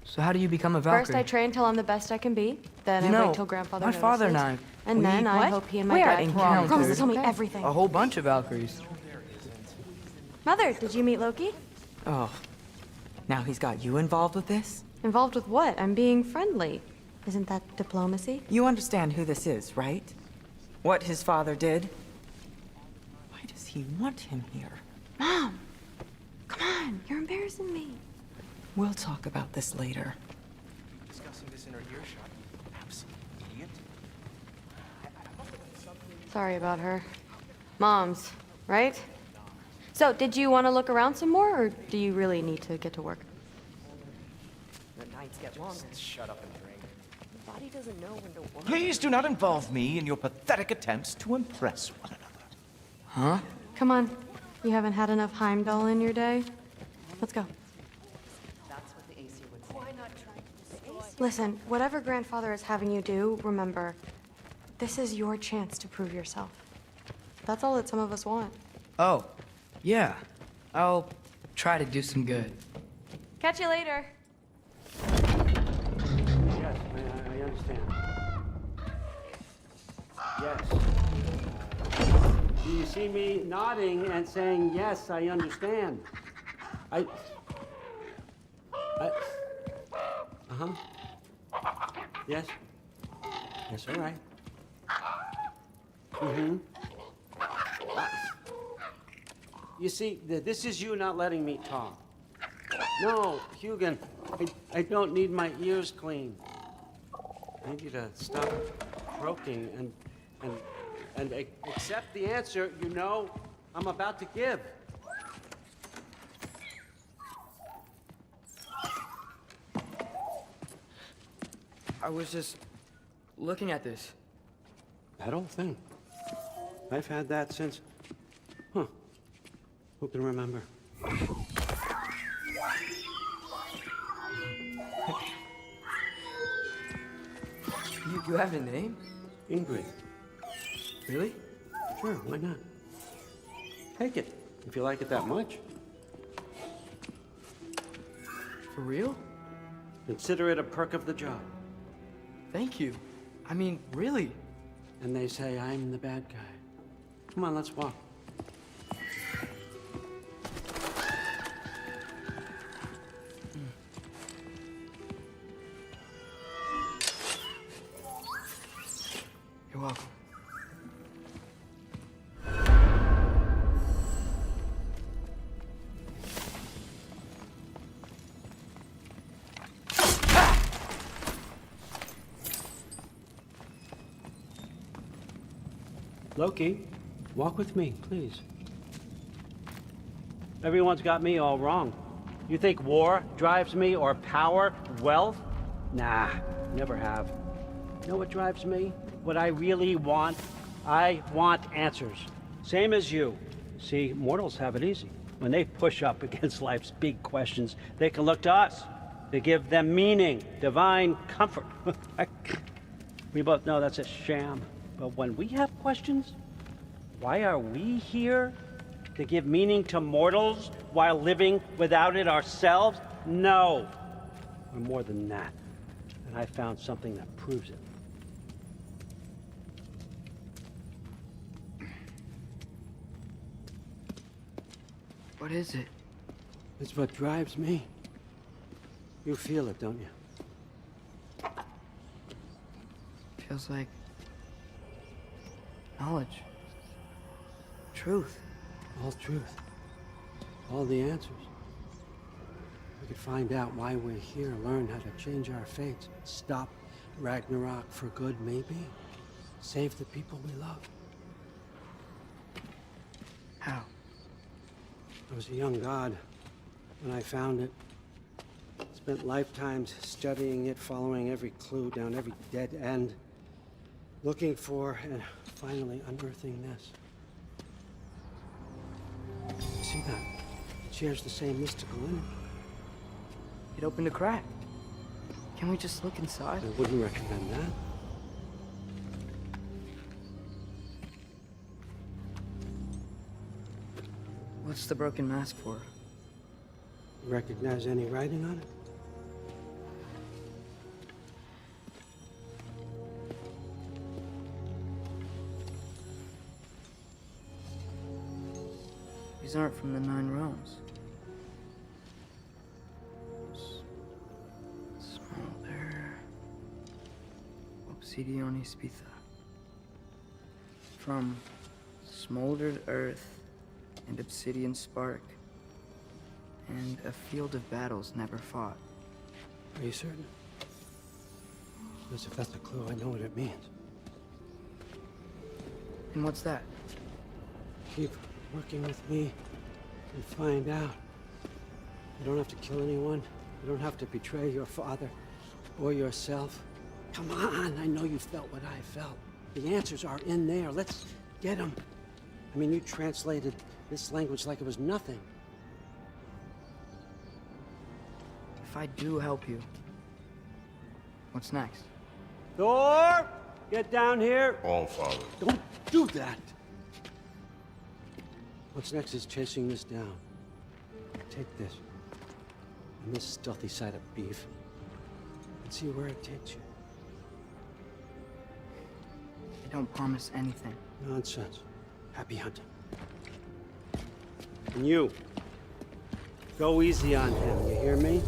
So how do you become a Valkyrie? First I train till I'm the best I can be. Then I wait till Grandfather my father and notices. I... And then I hope he and my dad encountered promise to tell me everything. a whole bunch of Valkyries. Mother, did you meet Loki? Oh. Now he's got you involved with this? Involved with what? I'm being friendly. Isn't that diplomacy? You understand who this is, right? What his father did? Why does he want him here? Mom! Come on, you're embarrassing me. We'll talk about this later. Discussing this in her earshot. Absolute idiot. Sorry about her. Moms, right? So, did you want to look around some more, or do you really need to get to work? The nights get longer. Shut up and drink. The body doesn't know when to work. Please do not involve me in your pathetic attempts to impress one another. Huh? Come on. You haven't had enough Heimdall in your day? Let's go. Listen, whatever Grandfather is having you do, remember, this is your chance to prove yourself. That's all that some of us want. Oh, yeah. I'll try to do some good. Catch you later. Yes, I understand. Yes. Do you see me nodding and saying, yes, I understand? Uh-huh. Yes. Yes, all right. Mm-hmm. You see, this is you not letting me talk. No, Hugin, I don't need my ears cleaned. I need you to stop croaking and accept the answer you know I'm about to give. I was just looking at this. That old thing. I've had that since... Huh. Who can remember? You have a name? Ingrid. Really? Sure, why not? Take it, if you like it that much. For real? Consider it a perk of the job. Thank you. I mean, really. And they say I'm the bad guy. Come on, let's walk. You're welcome. Loki, walk with me, please. Everyone's got me all wrong. You think war drives me, or power, wealth? Nah, never have. You know what drives me? What I really want? I want answers. Same as you. See, mortals have it easy. When they push up against life's big questions, they can look to us. They give them meaning, divine comfort. We both know that's a sham. But when we have questions, why are we here? To give meaning to mortals while living without it ourselves? No. We're more than that. And I found something that proves it. What is it? It's what drives me. You feel it, don't you? Feels like knowledge. Truth. All truth. All the answers. We could find out why we're here, learn how to change our fates, stop Ragnarök for good, maybe. Save the people we love. How? I was a young god when I found it. Spent lifetimes studying it, following every clue down every dead end, looking for and finally unearthing this. See that? It shares the same mystical energy. It opened a crack. Can we just look inside? I wouldn't recommend that. What's the broken mask for? Recognize any writing on it? These aren't from the 9 realms. Smolder. Obsidione Spitha. From smoldered earth and obsidian spark, and a field of battles never fought. Are you certain? Because if that's a clue, I know what it means. And what's that? Keep working with me and find out. You don't have to kill anyone. You don't have to betray your father or yourself. Come on, I know you felt what I felt. The answers are in there. Let's get them. I mean, you translated this language like it was nothing. If I do help you, what's next? Thor! Get down here! All father. Don't do that! What's next is chasing this down. Take this, and this stealthy side of beef, and see where it takes you. I don't promise anything. Nonsense. Happy hunting. And you, go easy on him, you hear me?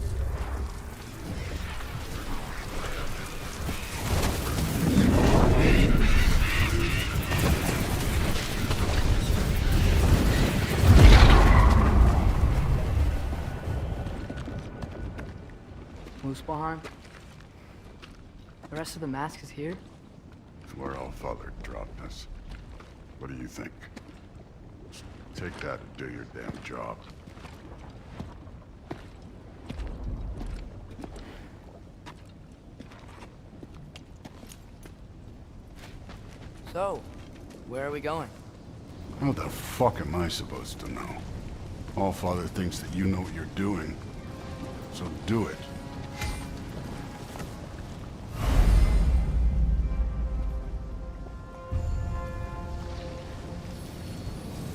Muspelheim? The rest of the mask is here? It's where Allfather dropped us. What do you think? Take that and do your damn job. So, where are we going? How the fuck am I supposed to know? Allfather thinks that you know what you're doing, so do it.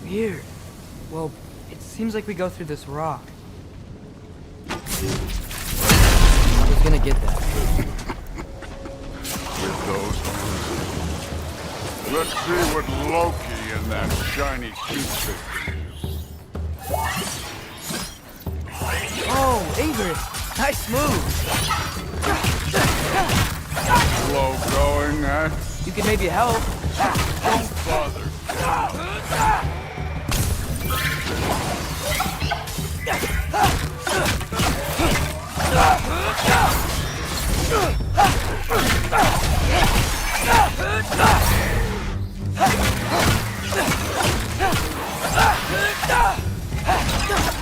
Weird. Well, it seems like we go through this rock. I was gonna get that. With those let's see what Loki and that shiny toothpick is. Oh, Ingrid! Nice move! Slow going, eh? You could maybe help. Don't bother.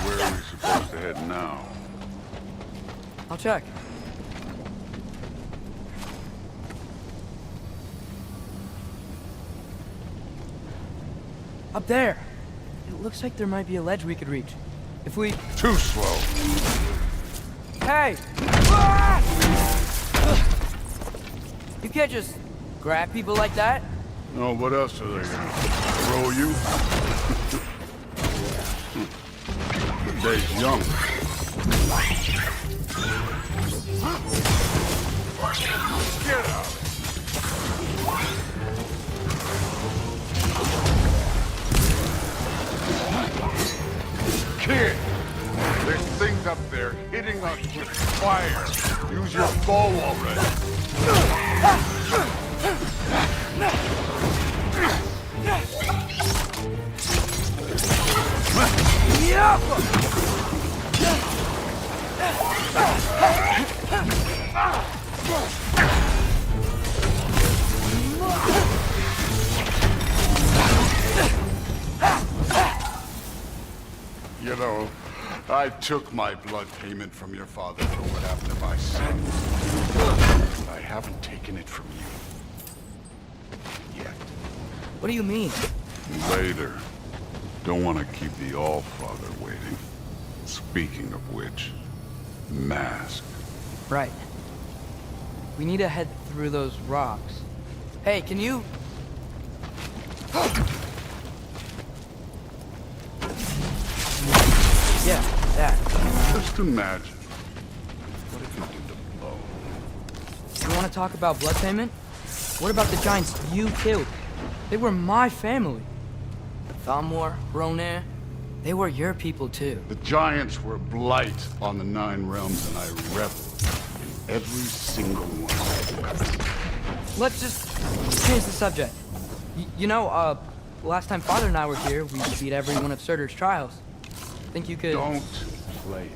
Where are we supposed to head now? I'll check. Up there. It looks like there might be a ledge we could reach. If we... Too slow. Hey! You can't just grab people like that. No, what else are they gonna throw you? The day's young. Get out! Kid! There's things up there hitting us with fire. Use your bow already. You know, I took my blood payment from your father for what happened to my son. But I haven't taken it from you. Yet. What do you mean? Later. Don't want to keep the Allfather waiting. Speaking of which, mask. Right. We need to head through those rocks. Hey, can you... Yeah, that. Just imagine. What if you did the blow? You want to talk about blood payment? What about the giants you killed? They were my family. Thamor, Ronair, they were your people too. The giants were blight on the 9 realms, and I reveled in every single one. Let's just change the subject. You know, last time Father and I were here, we beat every one of Surtur's trials. Think you could... Don't play me.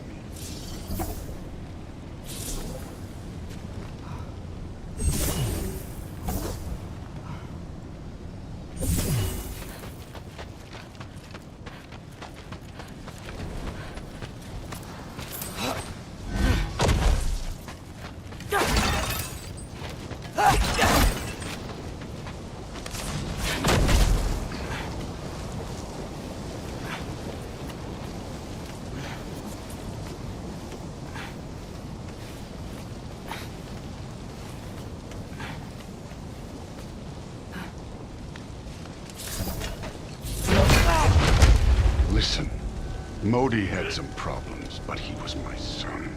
Listen, Modi had some problems, but he was my son.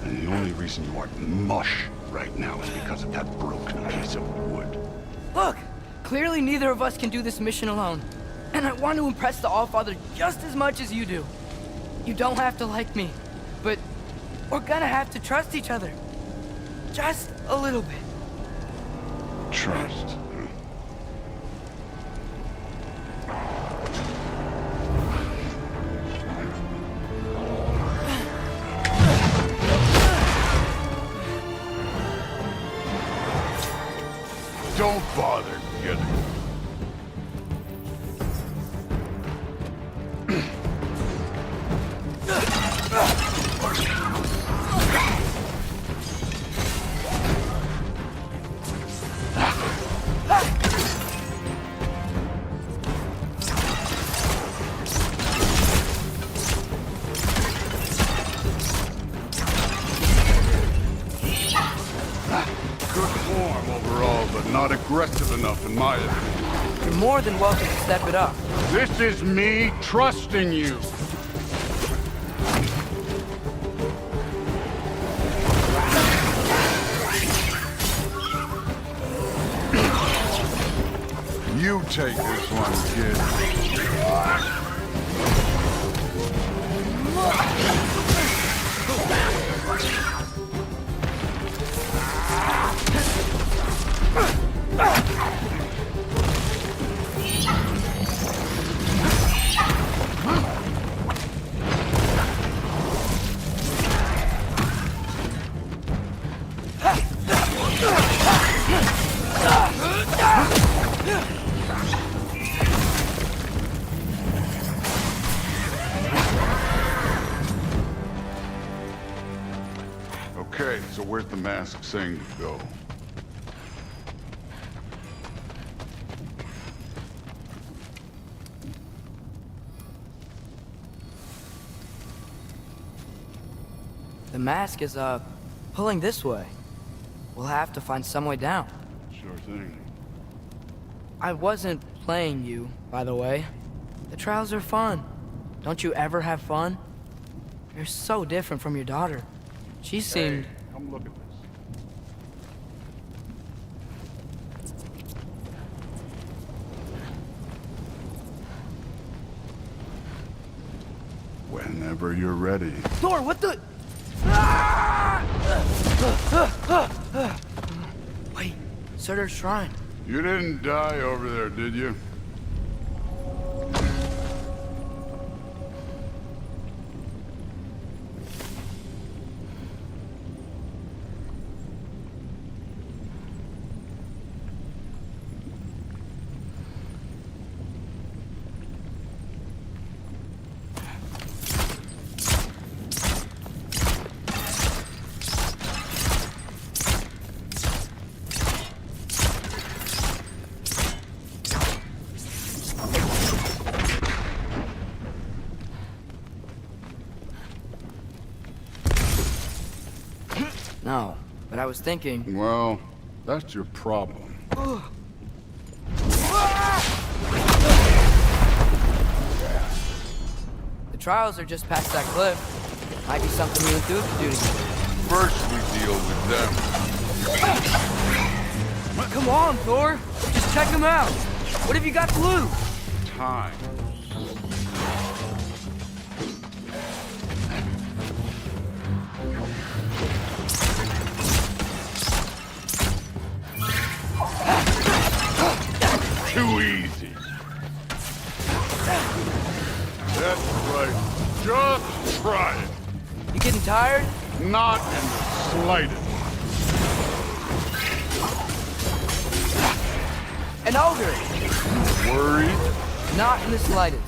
And the only reason you aren't mush right now is because of that broken piece of wood. Look! Clearly neither of us can do this mission alone. And I want to impress the Allfather just as much as you do. You don't have to like me, but we're gonna have to trust each other. Just a little bit. Trust. Don't bother getting it. Not aggressive enough, in my opinion. You're more than welcome to step it up. This is me trusting you. You take this one, kid. Okay, so where's the mask saying to go? The mask is, pulling this way. We'll have to find some way down. Sure thing. I wasn't playing you, by the way. The trials are fun. Don't you ever have fun? You're so different from your daughter. She seemed... Hey, come look at this. Whenever you're ready. Thor, what the... Wait, Surtur's shrine. You didn't die over there, did you? No, but I was thinking... Well, that's your problem. The trials are just past that cliff. Might be something you and Duke could do together. First we deal with them. Come on, Thor! Just check them out! What have you got to lose? Time. Too easy. That's right. Just try it. You getting tired? Not in the slightest. An ogre! Worried? Not in the slightest.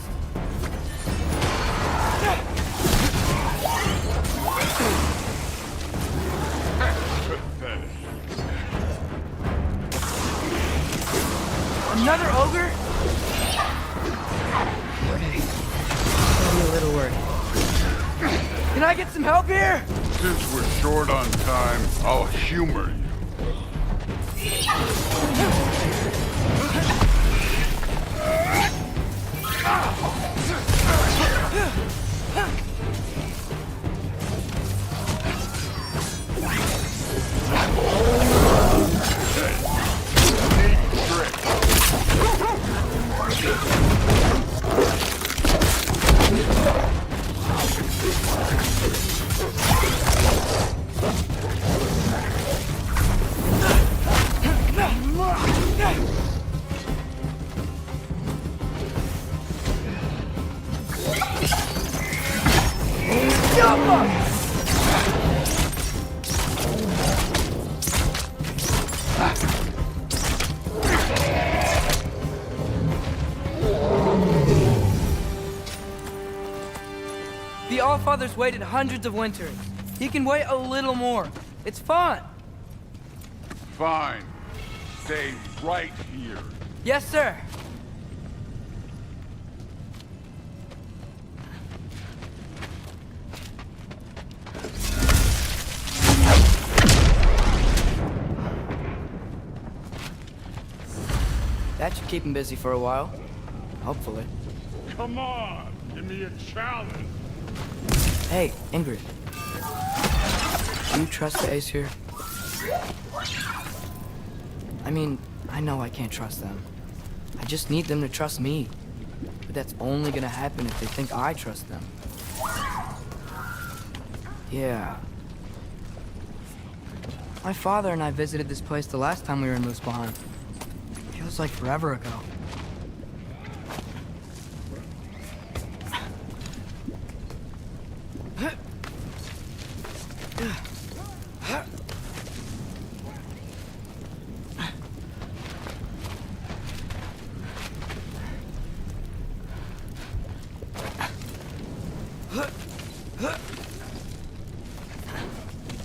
Another ogre? I'm a little worried. Can I get some help here? Since we're short on time, I'll humor you. Allfather's waited hundreds of winters. He can wait a little more. It's fun. Fine. Stay right here. Yes, sir. That should keep him busy for a while. Hopefully. Come on, give me a challenge. Hey, Ingrid. Do you trust the Ace here? I mean, I know I can't trust them. I just need them to trust me. But that's only gonna happen if they think I trust them. Yeah. My father and I visited this place the last time we were in Muspelheim. Feels like forever ago.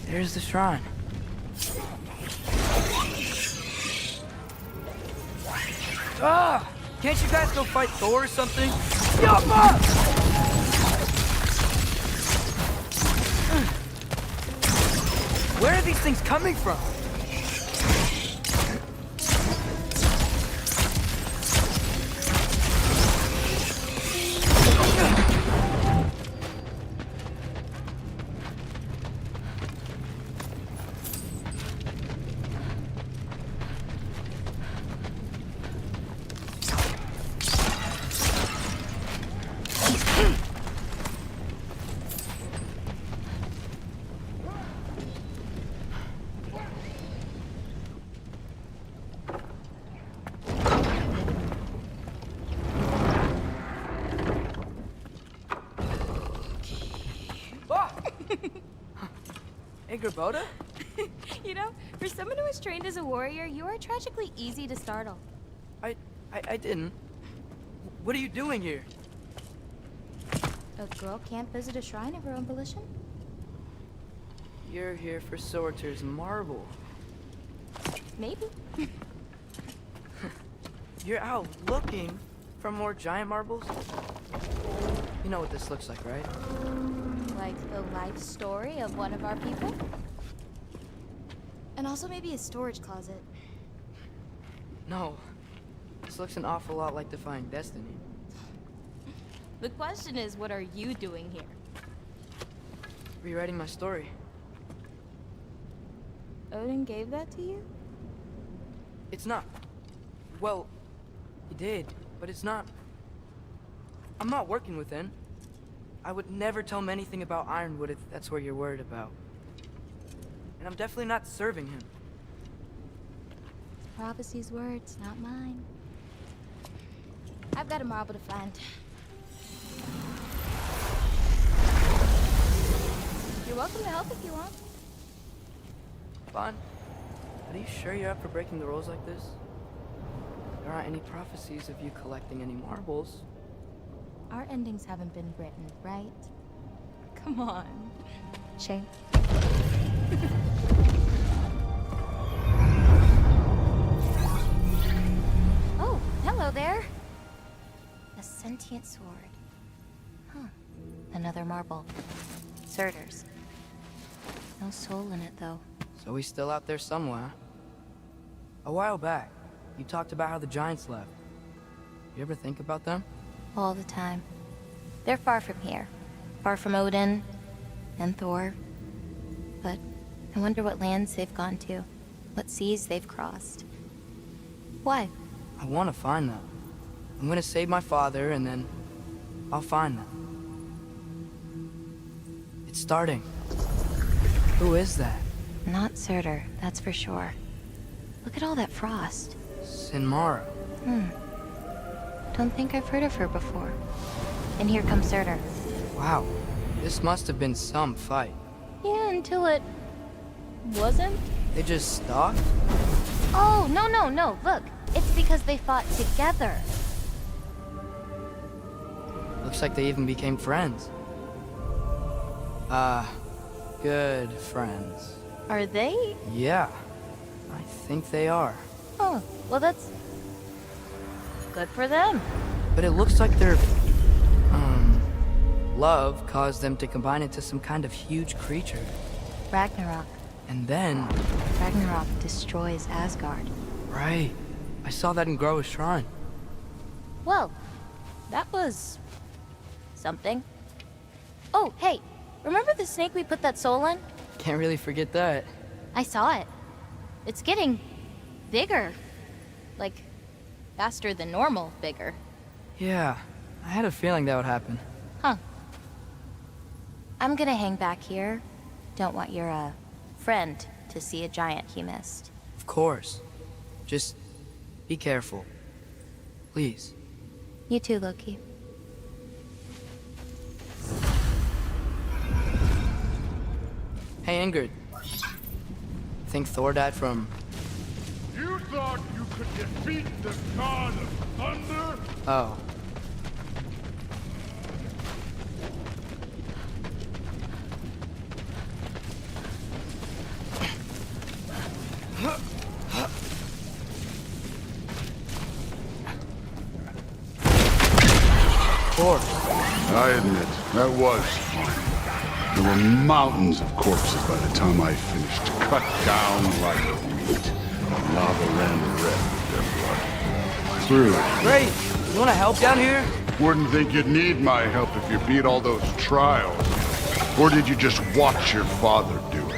There's the shrine. Ah! Can't you guys go fight Thor or something? Yappa! Where are these things coming from? Boda? You know, for someone who was trained as a warrior, you are tragically easy to startle. I didn't. What are you doing here? A girl can't visit a shrine of her own volition? You're here for Sorter's marble. Maybe. You're out looking for more giant marbles? You know what this looks like, right? Like the life story of one of our people? And also maybe a storage closet. No. This looks an awful lot like Defying Destiny. The question is, what are you doing here? Rewriting my story. Odin gave that to you? It's not. Well, he did, but it's not. I'm not working within. I would never tell him anything about Ironwood if that's what you're worried about. And I'm definitely not serving him. Prophecy's words, not mine. I've got a marble to find. You're welcome to help if you want. Fine. But are you sure you're up for breaking the rules like this? There aren't any prophecies of you collecting any marbles. Our endings haven't been written, right? Come on. Shame. Oh, hello there. A sentient sword. Huh. Another marble. Surtur's. No soul in it, though. So he's still out there somewhere. A while back, you talked about how the giants left. You ever think about them? All the time. They're far from here. Far from Odin and Thor. But I wonder what lands they've gone to. What seas they've crossed. Why? I want to find them. I'm gonna save my father, and then I'll find them. It's starting. Who is that? Not Surtur, that's for sure. Look at all that frost. Sinmara. Don't think I've heard of her before. And here comes Surtur. Wow. This must have been some fight. Yeah, until it... wasn't? They just stalked? Oh, no. Look. It's because they fought together. Looks like they even became friends. Good friends. Are they? Yeah, I think they are. Oh, well that's good for them. But it looks like their, love caused them to combine into some kind of huge creature. Ragnarok. And then... Ragnarok destroys Asgard. Right. I saw that in Groa's shrine. Well, that was... something. Oh, hey, remember the snake we put that soul in? Can't really forget that. I saw it. It's getting... bigger. Like, faster than normal bigger. Yeah, I had a feeling that would happen. Huh. I'm gonna hang back here. Don't want your, friend to see a giant he missed. Of course. Just be careful. Please. You too, Loki. Hey, Ingrid. Think Thor died from... You thought you could defeat the god of thunder? Oh. I admit, that was fun. There were mountains of corpses by the time I finished, cut down like meat. Lava ran red with their blood. Through. Great! You wanna help down here? Wouldn't think you'd need my help if you beat all those trials. Or did you just watch your father do it?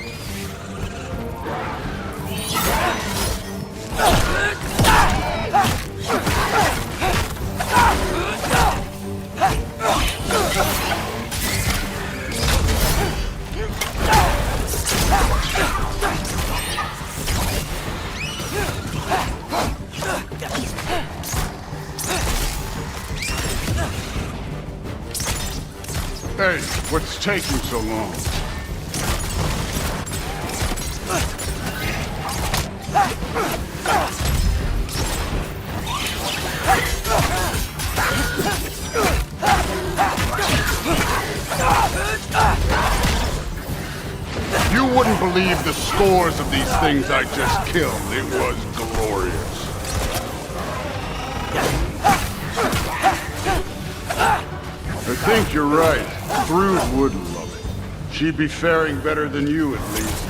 Hey, what's taking so long? You wouldn't believe the scores of these things I just killed. It was glorious. I think you're right. Brood would love it. She'd be faring better than you, at least.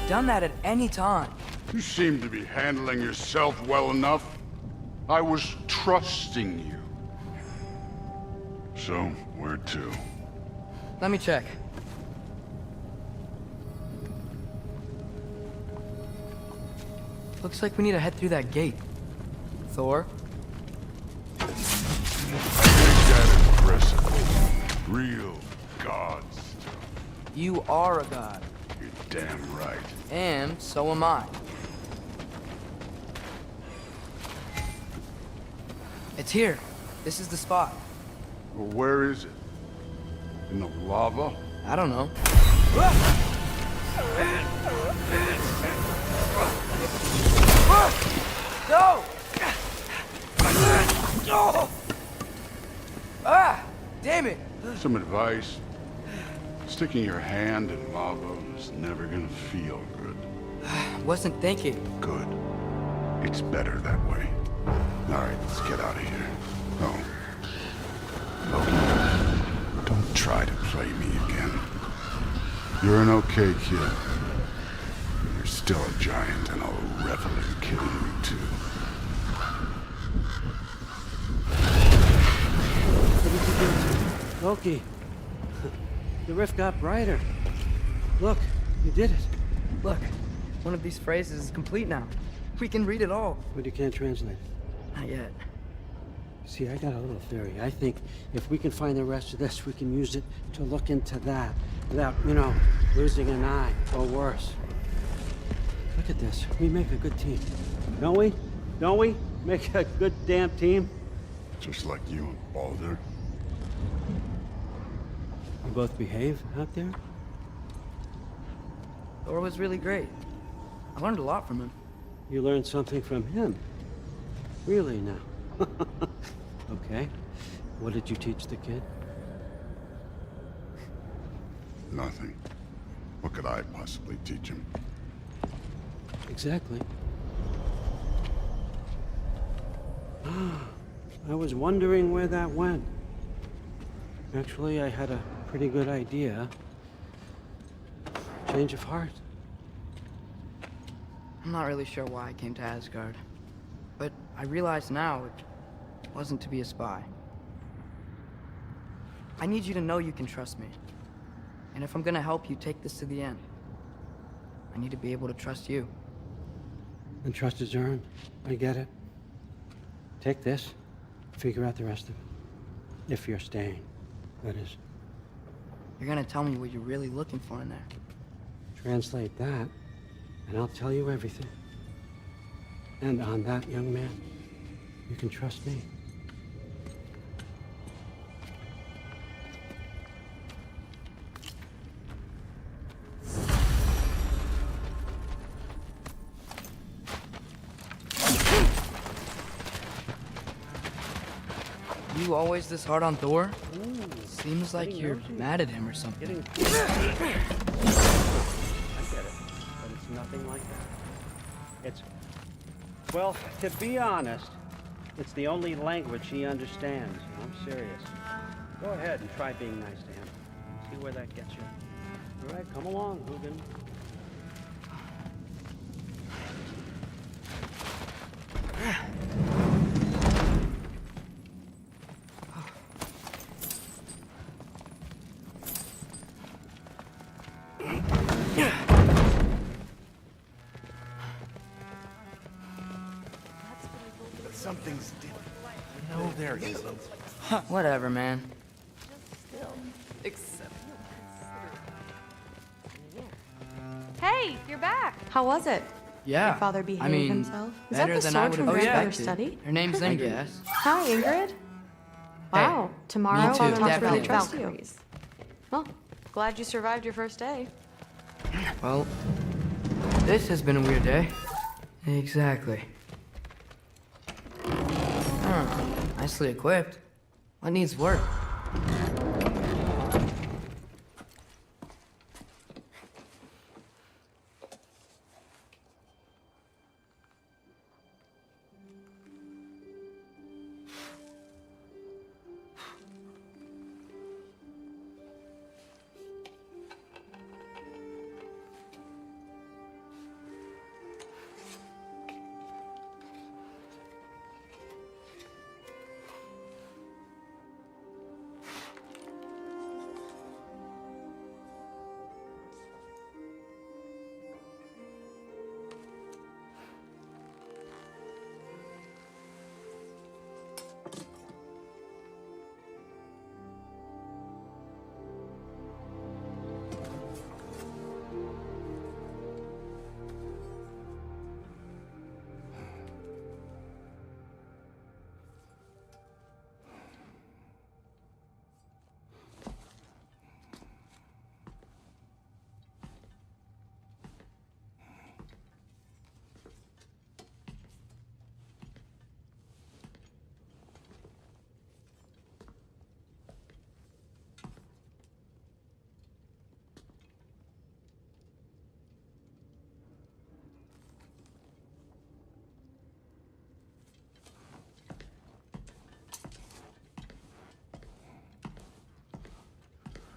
Done that at any time. You seem to be handling yourself well enough. I was trusting you. So, where to? Let me check. Looks like we need to head through that gate. Thor? Ain't that impressive? Real god stuff. You are a god. You're damn right. And so am I. It's here. This is the spot. Well, where is it? In the lava? I don't know. No! Ah! Damn it! Some advice. Sticking your hand in lava is never gonna feel good. Wasn't thinking. Good. It's better that way. Alright, let's get out of here. Oh. Loki, don't try to play me again. You're an okay kid. You're still a giant, and I'll revel in killing you too. Loki, the rift got brighter. Look, you did it. Look, One of these phrases is complete now. We can read it all. But you can't translate it. Not yet. See, I got a little theory. I think if we can find the rest of this, we can use it to look into that without, you know, losing an eye or worse. Look at this. We make a good team. Don't we? Don't we? Make a good damn team? Just like you and Balder. You both behave out there? Thor was really great. I learned a lot from him. You learned something from him? Really now? Okay. What did you teach the kid? Nothing. What could I possibly teach him? Exactly. I was wondering where that went. Actually, I had a pretty good idea. Change of heart. I'm not really sure why I came to Asgard. But I realize now it wasn't to be a spy. I need you to know you can trust me. And if I'm gonna help you take this to the end, I need to be able to trust you. And trust is earned. I get it. Take this, figure out the rest of it. If you're staying, that is. You're gonna tell me what you're really looking for in there. Translate that, and I'll tell you everything. And on that, young man, you can trust me. You always this hard on Thor? Seems like you're mad at him or something. I get it, but it's nothing like that. It's, well, to be honest, it's the only language he understands. I'm serious. Go ahead and try being nice to him. See where that gets you. All right, come along, Hugin. Something's different. No, there isn't. Whatever, man. Except. Hey, you're back. How was it? Yeah. Your father behaved himself? Is that better the than sword I would from have grandfather's expected. study? Her name's Ingrid. Hi, Ingrid. Wow. Tomorrow me too. I'll talk about Definitely. Valkyries. Well, glad you survived your first day. Well, this has been a weird day. Exactly. Nicely equipped. What needs work?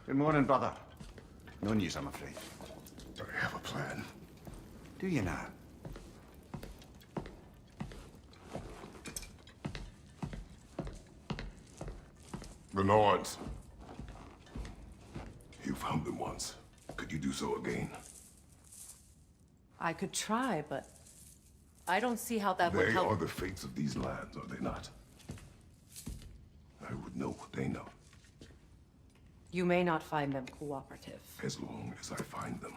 Good morning, brother. No news, I'm afraid. I have a plan. Do you now? The Nords. You found them once. Could you do so again? I could try, but I don't see how that would They help. are the fates of these lands, are they not? I would know what they know, You may not find them cooperative. as long as I find them.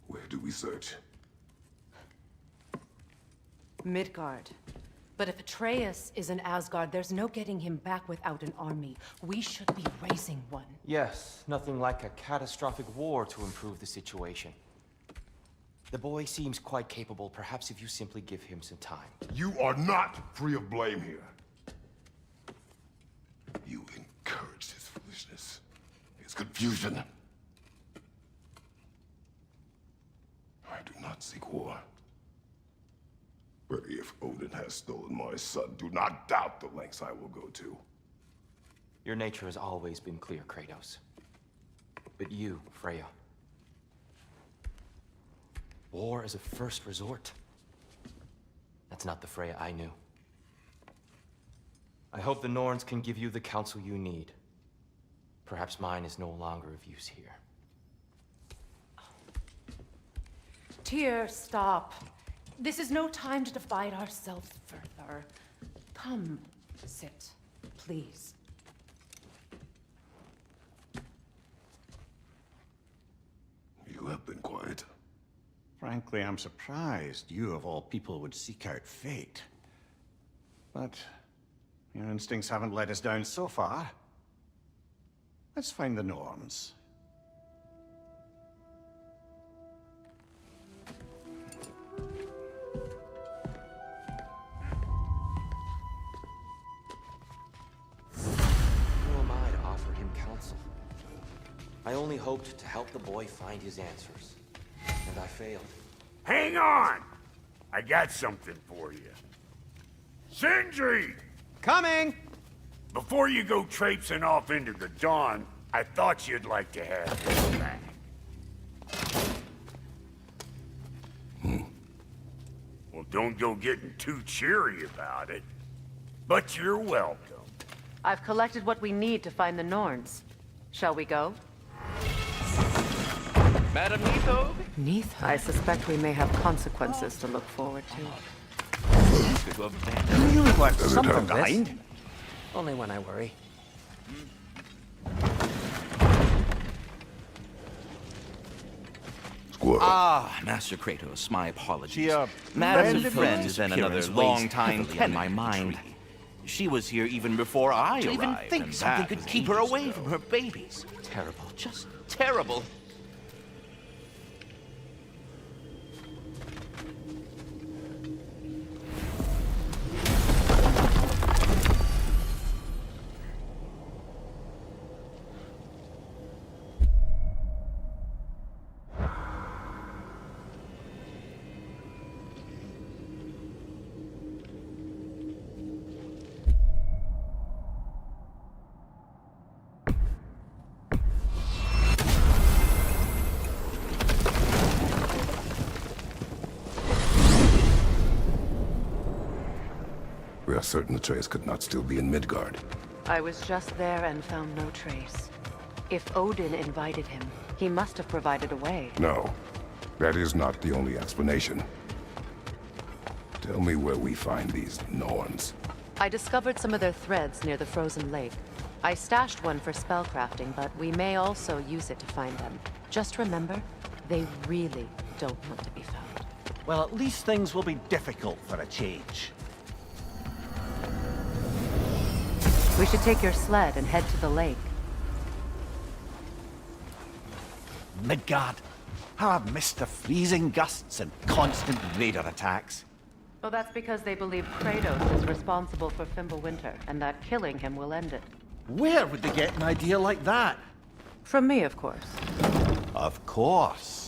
Where do we search? Midgard. But if Atreus is in Asgard, there's no getting him back without an army. We should be raising one. Yes, nothing like a catastrophic war to improve the situation. The boy seems quite capable. Perhaps if you simply give him some time. You are not free of blame here. You encouraged his foolishness, his confusion. I do not seek war. But if Odin has stolen my son, do not doubt the lengths I will go to. Your nature has always been clear, Kratos. But you, Freya. War as a first resort. That's not the Freya I knew. I hope the Norns can give you the counsel you need. Perhaps mine is no longer of use here. Tyr, stop. This is no time to divide ourselves further. Come, sit, please. You have been quiet. Frankly, I'm surprised you, of all people, would seek out fate. But your instincts haven't let us down so far. Let's find the Norns. Who am I to offer him counsel? I only hoped to help the boy find his answers. And I failed. Hang on! I got something for you. Sindri! Coming! Before you go traipsing off into the dawn, I thought you'd like to have this back. Well, don't go getting too cheery about it. But you're welcome. I've collected what we need to find the Norns. Shall we go? Madam Neathog? Neath? I suspect we may have consequences to look forward to. You left Does it something hurt? behind. Only when I worry. Squirrel. Ah, Master Kratos, my apologies. Madam's a friend friend of and another Kieran's long time weighs on my heavily mind. tree. She was here even before I To arrived. even think and something that could was keep her ages away ago. from her babies. Terrible, just terrible. We are certain the trace could not still be in Midgard. I was just there and found no trace. If Odin invited him, he must have provided a way. No, that is not the only explanation. Tell me where we find these Norns. I discovered some of their threads near the frozen lake. I stashed one for spellcrafting, but we may also use it to find them. Just remember, they really don't want to be found. Well, at least things will be difficult for a change. We should take your sled and head to the lake. Midgard. How I've missed the freezing gusts and constant raider attacks. Well, that's because they believe Kratos is responsible for Fimbulwinter, and that killing him will end it. Where would they get an idea like that? From me, of course. Of course.